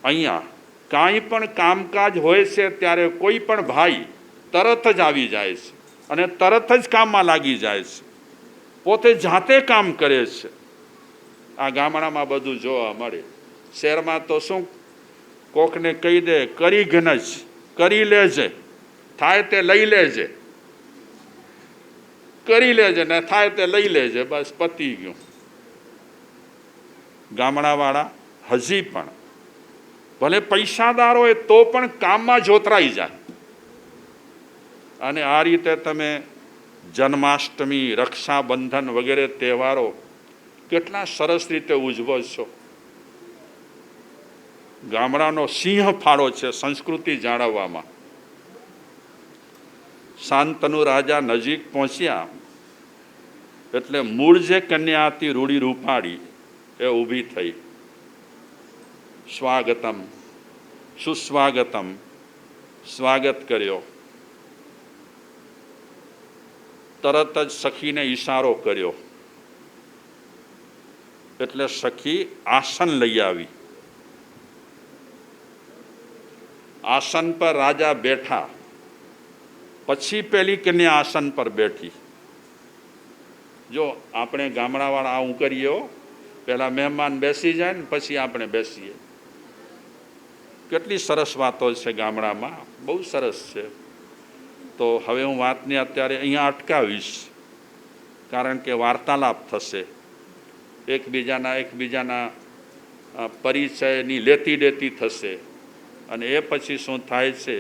અહીંયા, કાંઈ પણ કામકાજ હોય છે ત્યારે કોઈ પણ ભાઈ તરત જ આવી જાય છે અને તરત જ કામમાં લાગી જાય છે, પોતે જાતે કામ કરે છે. આ ગામડામાં બધું જોવા મળે. શહેરમાં તો શું, કોકને કહી દે કરી ગનજ, કરી લેજે, થાય તે લઈ લેજે, કરી લેજે, ને થાય તે લઈ લેજે, બસ પતી ગયું. ગામડાવાળા હજી પણ ભલે પૈસાદાર હોય તો પણ કામમાં જોતરાઈ જાય. અને આ રીતે તમે જન્માષ્ટમી, રક્ષાબંધન વગેરે તહેવારો કેટલા સરસ રીતે ઉજવો છો. ગામડાનો સિંહ ફાળો છે સંસ્કૃતિ જાળવવામાં. શાંતનુ રાજા નજીક પહોંચ્યા એટલે મૂળ જે કન્યા હતી રૂડી રૂપાળી, એ ઊભી થઈ. સ્વાગતમ, સુસ્વાગતમ, સ્વાગત કર્યો. તરત જ સખીને ઈશારો કર્યો એટલે સખી આસન લઈ આવી. આસન પર રાજા બેઠા, પછી પેલી કન્યા આસન પર બેઠી. જો આપણે ગામડાવાળા આવું કરીએ, પહેલા મહેમાન બેસી જાય ને પછી આપણે બેસીએ. કેટલી સરસ વાતો છે ગામડામાં, બહુ સરસ છે. તો હવે હું વાતને અત્યારે અહીંયા અટકાવીશ, કારણ કે વાર્તાલાપ થશે, એકબીજાના પરિચયની લેતી દેતી થશે અને એ પછી શું થાય છે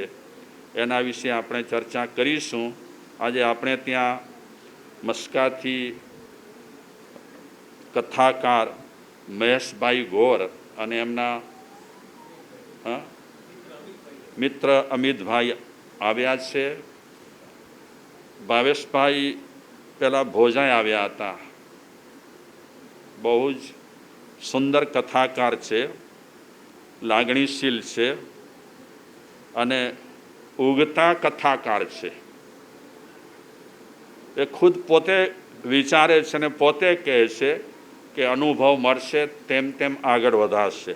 એના વિશે આપણે ચર્ચા કરીશું. આજે આપણે ત્યાં મસ્કાથી કથાકાર મહેશભાઈ ગોર અને એમના મિત્ર અમિતભાઈ આવ્યા છે. ભાવેશભાઈ પહેલાં ભોજાઈ આવ્યા હતા. બહુ જ સુંદર કથાકાર છે, લાગણીશીલ છે અને ઉગતા કથાકાર છે. એ ખુદ પોતે વિચારે છે અને પોતે કહે છે કે અનુભવ મળશે તેમ તેમ આગળ વધારશે.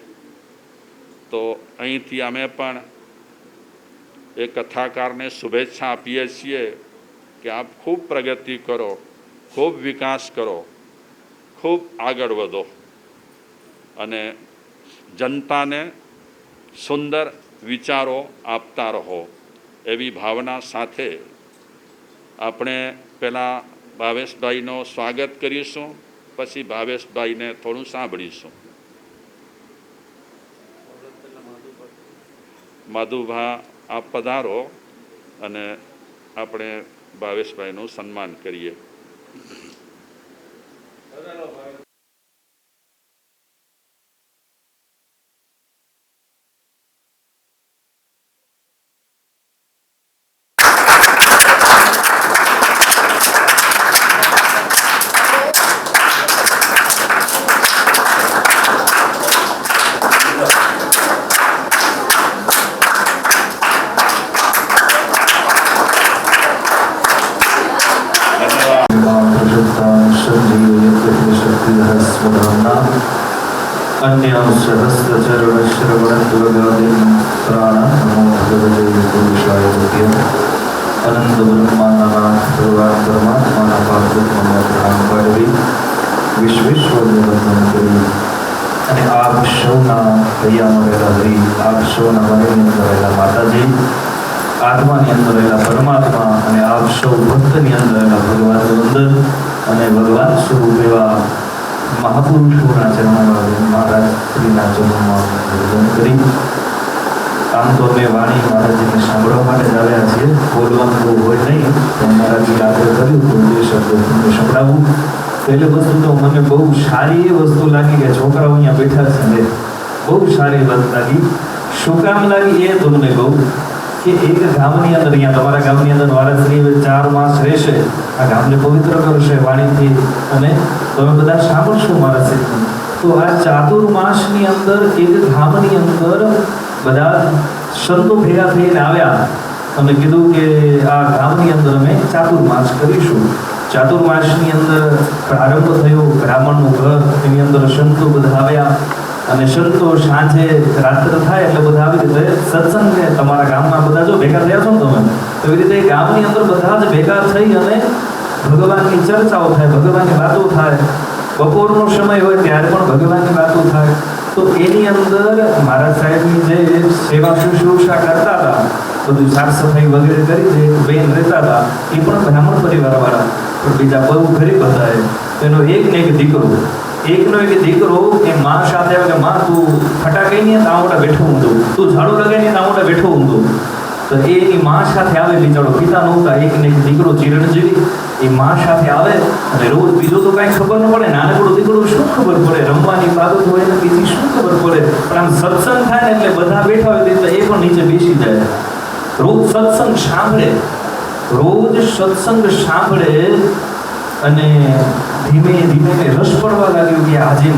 તો અહીંથી અમે પણ એ કથાકારને શુભેચ્છા આપીએ છીએ કે આપ ખૂબ પ્રગતિ કરો, ખૂબ વિકાસ કરો, ખૂબ આગળ વધો અને જનતાને સુંદર વિચારો આપતા રહો એવી ભાવના સાથે આપણે પહેલાં ભાવેશભાઈનું સ્વાગત કરીશું, પછી ભાવેશભાઈને થોડું સાંભળીશું. માધુભા આપ પધારો અને આપણે ભાવેશભાઈનું સન્માન કરીએ. अन्य सहस्रचरण श्रवण नमो भगवते पुरुषाय तुभ्यं. अनंत ब्रह्मांडनाथ भगवान परमात्माના પાદપદ્મમાં પ્રણામ પાડવી, વિશ્વેશ્વરને વંદન કરી અને આપ સૌના હૈયામાં રહેલા હરિ, આપ સૌના મનની અંદર રહેલા માતાજી, આત્માની અંદર રહેલા પરમાત્મા અને આપ સૌ ભક્તની અંદર રહેલા ભગવાનનું વંદન અને ભગવાન સ્વરૂપ એવા મહાપુરુષોના ચરણોમાં મહારાજ શ્રીના ચરણોમાં વંદન કરી. આમ તો અમે વાણી મહારાજજીને સાંભળવા માટે જ આવ્યા છીએ, બોલવાનું બહુ હોય નહીં, પણ મહારાજજી આગ્રહ કર્યું તો જે શબ્દો તમને સંભળાવું. પહેલી વસ્તુ તો મને બહુ સારી એ વસ્તુ લાગી કે છોકરાઓ અહીંયા બેઠા છે ને, બહુ સારી વાત લાગી. શું કામ લાગી એ તમને કહું કે એક ગામની અંદર, અહીંયા તમારા ગામની અંદર વારાશ્રી 4 માસ રહેશે, આ ગામને પવિત્ર કરશે વાણીથી અને તમે બધા સાંભળશો વારાશ્રી. તો આ ચાતુર્માસની અંદર એક ગામની અંદર બધા સંતો ભેગા થઈને આવ્યા અને કીધું કે આ ગામની અંદર અમે ચાતુર્માસ કરીશું. ચાતુર્માસની અંદર પ્રારંભ થયો, બ્રાહ્મણનું ઘર, એની અંદર સંતો બધા આવ્યા અને સંતો સાંજે રાત્ર થાય એટલે બધા આવી રીતે સત્સંગ, તમારા ગામમાં બધા જો ભેગા થયા છો ને તમે, એવી રીતે ગામની અંદર બધા જ ભેગા થઈ અને ભગવાનની ચર્ચાઓ થાય, ભગવાનની વાતો થાય. બપોરનો સમય હોય ત્યારે પણ ભગવાનની વાતો થાય. તો એની અંદર મહારાજ સાહેબની જે સેવા શુશ્રૂષા કરતા હતા, બધું સાફ સફાઈ વગેરે કરી જે બેન રહેતા હતા, એ પણ બ્રાહ્મણ પરિવારવાળા, પણ બીજા બહુ ગરીબ હતા. એનો એક ને એક દીકરો, એકનો એક દીકરો એ માં સાથે આવે કે માં તું ફટાકઈ નહીં તાવડા બેઠો ઊંધો, તું ઝાડુ લગાઈ નહીં તાવડા બેઠો ઊંધો. તો એની માં સાથે આવે, બિચારો પિતા નહોતા, એક ને એક દીકરો ચિરંજીવી, એ માં સાથે આવે અને રોજ બીજો તો કાંઈ ખબર ન પડે, નાનકડો દીકરો શું ખબર પડે, રમવાની બાબત હોય ને બીજી શું ખબર પડે, પણ આમ સત્સંગ થાય ને એટલે બધા બેઠા હોય એટલે એ પણ નીચે બેસી જાય. રોજ સત્સંગ સાંભળે, રોજ સત્સંગ સાંભળે અને ધીમે ધીમે રસ પડવા લાગ્યું કે આજે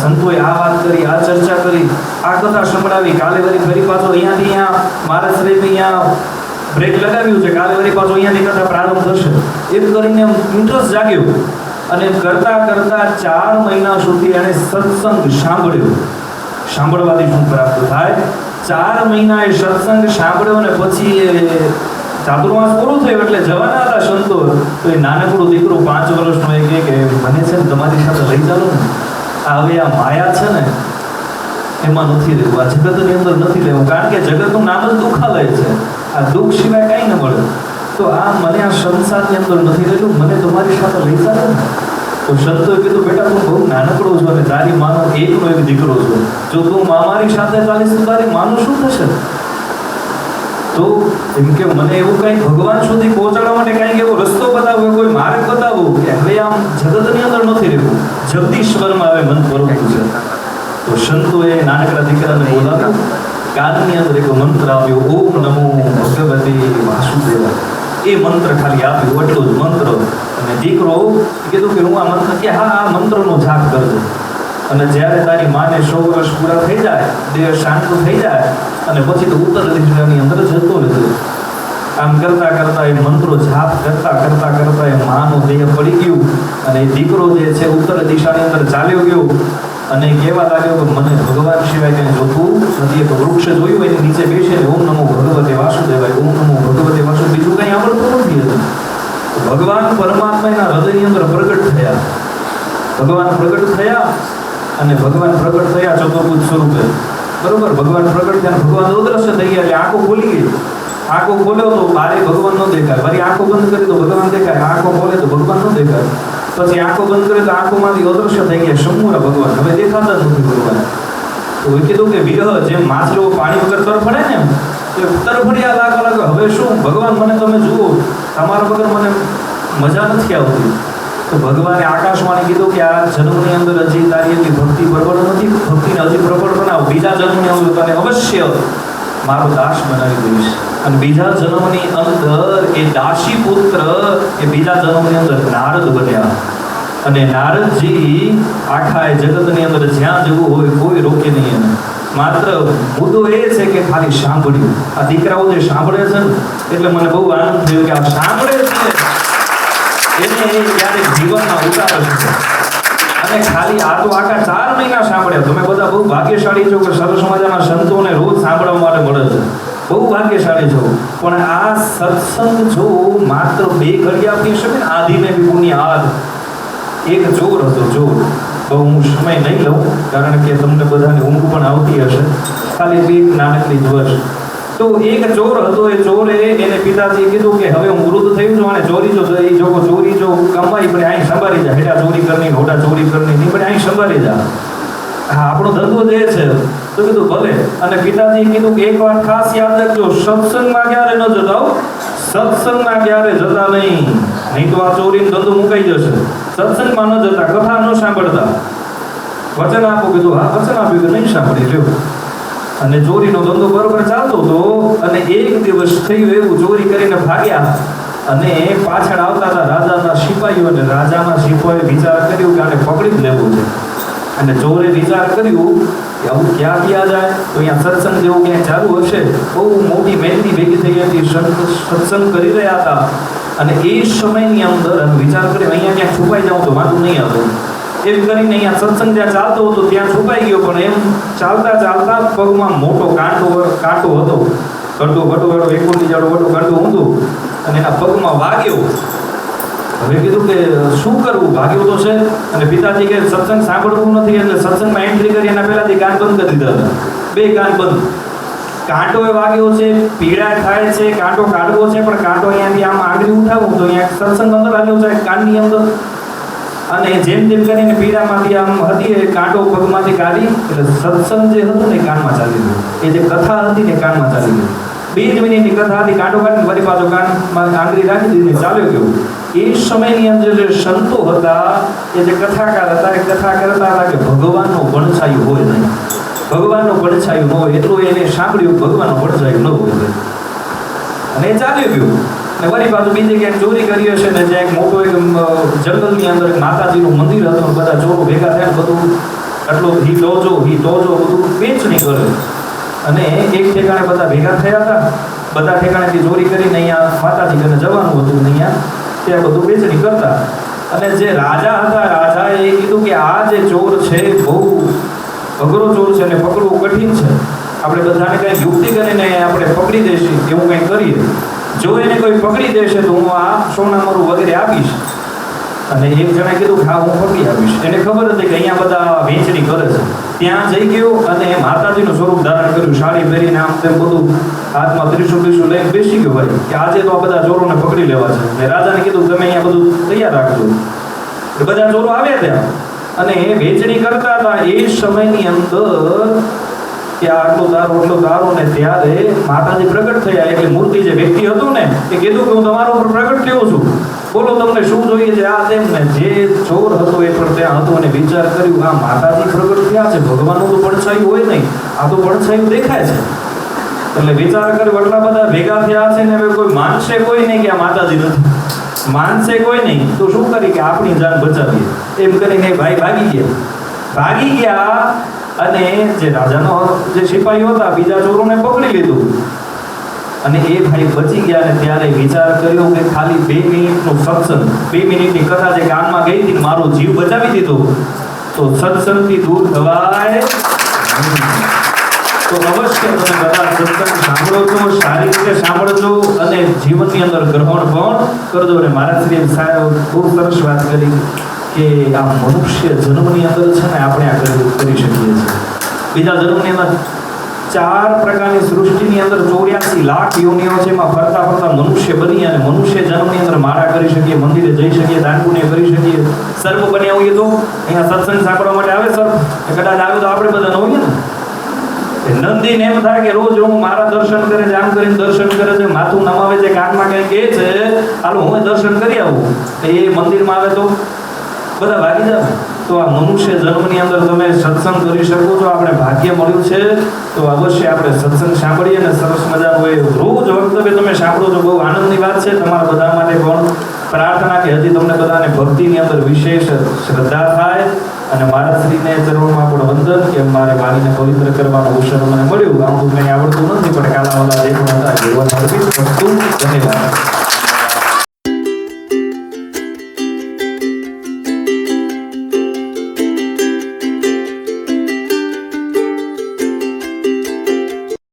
સંતોએ આ વાત કરી, આ ચર્ચા કરી, આ કથા સંભળાવી, કાલે ફરી પાછો અહીંયાથી અહીંયા મહારાજ શ્રી અહીંયા બ્રેક લગાવ્યું છે, કાલે ફરી પાછો અહીંયાથી કથા પ્રારંભ થશે, એમ કરીને ઇન્ટરેસ્ટ જાગ્યો અને કરતા કરતા 4 મહિના સુધી એણે સત્સંગ સાંભળ્યો. સાંભળવાથી શું પ્રાપ્ત થાય? 4 મહિના એ સત્સંગ સાંભળ્યો અને પછી ચાતુર્માસ પૂરું થયું એટલે જવાના હતા સંતો. તો એ નાનકડો દીકરો 5 વર્ષનો એ કહે કે મને છે ને તમારી સાથે લઈ ચાલો ને, આ હવે આ માયા છે ને એમાં નથી રહેવું, આ જગતની અંદર નથી રહેવું, કારણ કે જગતનું નામ જ દુઃખાલય છે, આ દુઃખ સિવાય કાંઈ ન મળે. તો આ મને આ સંસારની અંદર નથી રહેવું, મને તમારી સાથે લઈ ચાલો ને. તો સંતોએ કીધું બેટા તું બહુ નાનકડો છો અને તારી માનો એકનો એક દીકરો છો, જો તું મારી સાથે ચાલીશ તો તારી માનું શું થશે? તો એમ કે મને એવું કંઈ ભગવાન સુધી પહોંચાડવા માટે કંઈક એવો રસ્તો બતાવો, કોઈ માર્ગ બતાવો કે હવે આમ જગતની અંદર નથી રહેવું, જગદીશ્વરમાં હવે મન ફરવું છે. તો સંતોએ નાનકડા દીકરાને બોલાવ્યો, કાનની અંદર એક મંત્ર આવ્યો, ઓમ નમો ભગવતે વાસુદેવાય. એ મંત્ર ખાલી આપ્યું, એટલો જ મંત્ર. અને દીકરો કીધું કે હું આ મંત્ર, કે હા આ મંત્રનો જાપ કરજો, અને જ્યારે તારી માને 100 વર્ષ પૂરા થઈ જાય, દેહ શાંત થઈ જાય, અને પછી તો ઉત્તર દિશાની અંદર જતો રહેતો. આમ કરતા કરતા એ મંત્રો જાપ કરતા કરતા કરતા એ માનો દેહ પડી ગયું, અને એ દીકરો જે છે ઉત્તર દિશાની અંદર ચાલ્યો ગયો, અને કહેવા લાગ્યો કે મને ભગવાન સિવાય કંઈ જોતું નથી. એક વૃક્ષ જોયું, એની નીચે બેસીને ઓમ નમો ભગવતે વાસુદેવાય, ઓમ નમો ભગવતે વાસુદેવ, બીજું કંઈ આવડતું નથી હતું. ભગવાન પરમાત્મા એના હૃદયની અંદર પ્રગટ થયા. ભગવાન પ્રગટ થયા, અને ભગવાન પ્રગટ થયા ચતુર્ભુજ સ્વરૂપે, બરોબર. ભગવાન પ્રગટ થયા, ભગવાન અદ્રશ્ય થઈ ગયા, એટલે આંખો ખોલી ગઈ. આંખો ખોલ્યો તો બારે ભગવાન ન દેખાય, ફરી આંખો બંધ કરી તો ભગવાન દેખાય, આંખો ખોલે તો ભગવાન ન દેખાય, પછી આંખો બંધ કરે તો આંખોમાંથી અદ્રશ્ય થઈ ગયા સમૂરા ભગવાન, હવે દેખાતા જ નથી ભગવાન. તો એ કીધું કે વિરહ, જેમ માછલીઓ પાણી વગર તરફડે ને, એ તરફડ્યા લાગે હવે શું ભગવાન મને તમે જુઓ, તમારા વગર મને મજા નથી આવતી. તો ભગવાને આકાશવાણી કીધું કે આ જન્મની અંદર હજી તારી એટલી ભક્તિ પ્રબળ નથી, ભક્તિને હજી પ્રબળ બનાવો, બીજા જન્મની અંદર તને અવશ્ય મારો દાસ બનાવી દઈશ. અને બીજા જન્મની અંદર એ દાસી પુત્ર એ બીજા જન્મની અંદર નારદ બન્યા, અને નારદજી આખા એ જગતની અંદર જ્યાં જવું હોય કોઈ રોકે નહીં. એને માત્ર મુદ્દો એ છે કે ખાલી સાંભળ્યું. આ દીકરાઓ જે સાંભળે છે ને, એટલે મને બહુ આનંદ થયો કે આ સાંભળે છે એને ક્યારેક જીવનમાં ઉતારે છે. અને ખાલી આ તો આખા 4 મહિના સાંભળ્યા. તમે બધા બહુ ભાગ્યશાળી છો કે સરસ મજાના સંતોને રોજ સાંભળવા માટે મળે છે, બહુ ભાગ્યશાળી છો. પણ આ સત્સંગ જો માત્ર 2 ઘડિયા આપી શકે ને, આધીને બી પુણ્ય આધ. એક ચોર હતો, ચોર. તો હું સમય નહીં લઉં, કારણ કે તમને બધાને ઊંઘ પણ આવતી હશે, ખાલી બે નાનકડી જ વર્ષ. તો એક ચોર હતો, એ ચોરે એને પિતાજીએ કીધું કે હવે હું વૃદ્ધ થયું છું અને ચોરી જો ચોરી જો કમાઈ પણ અહીં સંભાળી જા, હેડા ચોરી કરની હોટા ચોરી કરની નહીં પણ અહીં સંભાળી જા, હા આપણો ધંધો જે છે. તો કીધું ભલે. અને પિતાજીએ કીધું કે એક વાત ખાસ યાદ રાખજો, સત્સંગમાં ક્યારે ન જતા, સત્સંગમાં ક્યારે જતા નહીં તો આ ચોરીનો ધંધો મુકાઈ જશે. સત્સંગમાં ન જતા, કથા ન સાંભળતા. વચન આપો, કીધું હા વચન આપ્યું કે નહીં સાંભળી રહ્યો. અને ચોરીનો ધંધો બરોબર ચાલતો હતો, અને એક દિવસ થયું એવું, ચોરી કરીને ભાગ્યા, અને પાછળ આવતા હતા રાજાના સિપાહીઓ, અને રાજાના સિપાહીએ વિચાર કર્યું કે આને પકડી જ લેવું છે. અને ચોરે વિચાર કર્યું કે આવું ક્યાં જાય, તો અહીંયા સત્સંગ જેવું ક્યાંય ચાલુ હશે. બહુ મોટી મહેનતી ભેગી થઈ હતી, સત્સંગ કરી રહ્યા હતા. અને એ સમયની અંદર વિચાર કર્યો અહીંયા ક્યાંક છુપાઈ જાઉં તો વાંધો નહીં આવે, એમ કરીને અહીંયા સત્સંગ જ્યાં ચાલતો હતો ત્યાં છુપાઈ ગયો. પણ એમ ચાલતા ચાલતા પગમાં મોટો કાંટો હતો, ઘટો એકોની જાડો વડો કાંટો ઊંધો, અને એના પગમાં વાગ્યો. હવે કીધું કે શું કરવું, ભાગ્યો તો છે. અને પિતાજી કે સત્સંગ સાંભળવું નથી, એટલે સત્સંગમાં એન્ટ્રી કરી એના પહેલાથી કાન બંધ કરી દીધા હતા, 2 કાન બંધ. કાંટો એ વાગ્યો છે, પીડા થાય છે, કાંટો કાઢવો છે, પણ કાંટો અહીંયાથી આમ આંગળી ઉઠાવું તો અહીંયા સત્સંગ અંદર આવ્યો છે કાનની અંદર. અને જેમ કરીને પીડામાંથી આમ હતી એ કાંટો પગમાંથી કાઢી, એટલે સત્સંગ જે હતું ને કાનમાં ચાલી ગયો. એ જે કથા હતી ને કાનમાં ચાલી ગઈ. 2 જ મિનિટની કથા હતી, કાંટો કાઢીને ફરી પાછો કાનમાં આંગળી રાખી દીધી, ચાલ્યો ગયો. એ સમયની અંદર જે સંતો હતા, એ જે કથાકાર હતા, એ કથા કરતા હતા કે ભગવાનનો પડછાયું હોય નહીં, ભગવાનનો પડછાયું ન હોય. એટલું એને સાંભળ્યું, ભગવાનનો પડછાયું ન હોય, અને એ ચાલ્યો ગયો. અને વળી પાછું બીજે ક્યાંક ચોરી કરી હશે ને, જ્યાં એક મોટો એક જંગલની અંદર એક માતાજીનું મંદિર હતું, બધા ચોરો ભેગા થયા, બધું આટલું હી ટોજો બધું વેચણી કરે. અને એક ઠેકાણે બધા ભેગા થયા હતા, બધા ઠેકાણેથી ચોરી કરીને અહીંયા માતાજી કરીને જવાનું હતું, અહીંયા ત્યાં બધું વેચણી કરતા. અને જે રાજા હતા, રાજાએ કીધું કે આ જે ચોર છે બહુ અઘરો ચોર છે અને પકડવું કઠિન છે, આપણે બધાને કંઈ યુક્તિ કરીને આપણે પકડી દઈશું, એવું કંઈ કરીએ. જો એને કોઈ પકડી દેશે તો હું આ સોનામરું વગેરે આપીશ. અને એક જણે કીધું હા હું પકડી આપીશ. એને ખબર હતી કે અહીંયા બધા વેચણી કરે છે. ત્યાં જઈ ગયો અને માતાજીનું સ્વરૂપ ધારણ કર્યું, સાડી પહેરીને આમ તેમ બધું, હાથમાં ત્રિશુલ લઈને બેસી ગયો ભાઈ કે આજે તો આ બધા ચોરોને પકડી લેવા છે. અને રાજાને કીધું તમે અહીંયા બધું તૈયાર રાખજો. એ બધા ચોરો આવ્યા ત્યાં અને વેચણી કરતા હતા એ સમયની અંદર કે આટલો દારો ને ત્યારે માતાજી પ્રગટ થયા. એટલે મૂર્તિ જે વ્યક્તિ હતું ને એ કીધું કે હું તમારા ઉપર પ્રગટ થયો છું, બોલો તમને શું જોઈએ છે. આ તેમ ને જે ચોર હતો એ પણ ત્યાં હતો અને વિચાર કર્યું આ માતાજી પ્રગટ થયા છે, ભગવાનનું તો પડછાયું હોય નહીં, આ તો પડછાયું દેખાય છે. એટલે વિચાર કર્યો આટલા બધા ભેગા થયા છે ને હવે કોઈ માનશે કોઈ નહીં કે આ માતાજી નથી, માનશે કોઈ નહીં તો શું કરી કે આપણી જાન બચાવીએ એમ કરીને ભાઈ ભાગી ગયા અને જે રાજાનો જે સિપાહીઓ હતા બીજા ચોરોને પકડી લીધું અને એ ભાઈ બચી ગયા. અને ત્યારે વિચાર કર્યો કે ખાલી 2 મિનિટનું સત્સંગ, 2 મિનિટની કથા જે કાનમાં ગઈ હતી મારો જીવ બચાવી દીધો, તો સત્સંગથી દૂર થવાય તો અવશ્ય તમે બધા સત્સંગ સાંભળો છો, સારી રીતે સાંભળજો અને જીવનની અંદર ગ્રહણ પણ કરજો. અને મહારાજ શ્રી સાહેબ ખૂબ સરસ વાત કરી કે આ મનુષ્ય જન્મની અંદર છે ને આપણે આ કરી શકીએ છીએ. બીજા જન્મની અંદર 4 પ્રકારની સૃષ્ટિની અંદર 84 લાખ યોનિઓ છે, એમાં ફરતા મનુષ્ય બની અને મનુષ્ય જન્મની અંદર માળા કરી શકીએ, મંદિરે જઈ શકીએ, દાન પુણ્ય કરી શકીએ. સર્પ બન્યા હોઈએ તો અહીંયા સત્સંગ સાંભળવા માટે આવે સર્પ, કદાચ આવે તો આપણે બધા ન હોઈએ ને. નંદીને એમ થાય કે રોજ હું મારા દર્શન કરે છે, આમ કરીને દર્શન કરે છે, માથું નમાવે છે, કાનમાં કઈ કહે છે, હાલો હું દર્શન કરી આવું, એ મંદિરમાં આવે તો બધા ભાગી જાય. તો આ મનુષ્ય જન્મની અંદર તમે સત્સંગ કરી શકો છો, આપણે ભાગ્ય મળ્યું છે. તો અવશ્ય આપણે સત્સંગ સાંભળીએ અને સરસ મજાનું એ રોજ વક્તવ્ય તમે સાંભળો છો, બહુ આનંદની વાત છે. તમારા બધા માટે પણ પ્રાર્થના કે હજી તમને બધાને ભક્તિની અંદર વિશેષ શ્રદ્ધા થાય અને મારા શ્રીને ચરણોમાં પણ વંદન કે મારે વાણીને પવિત્ર કરવાનું અવસર મને મળ્યું. આમ કંઈ આવડતું નથી પણ કાલાવાલા જે પણ હતા જીવન અર્પિત વસ્તુ. ધન્યવાદ.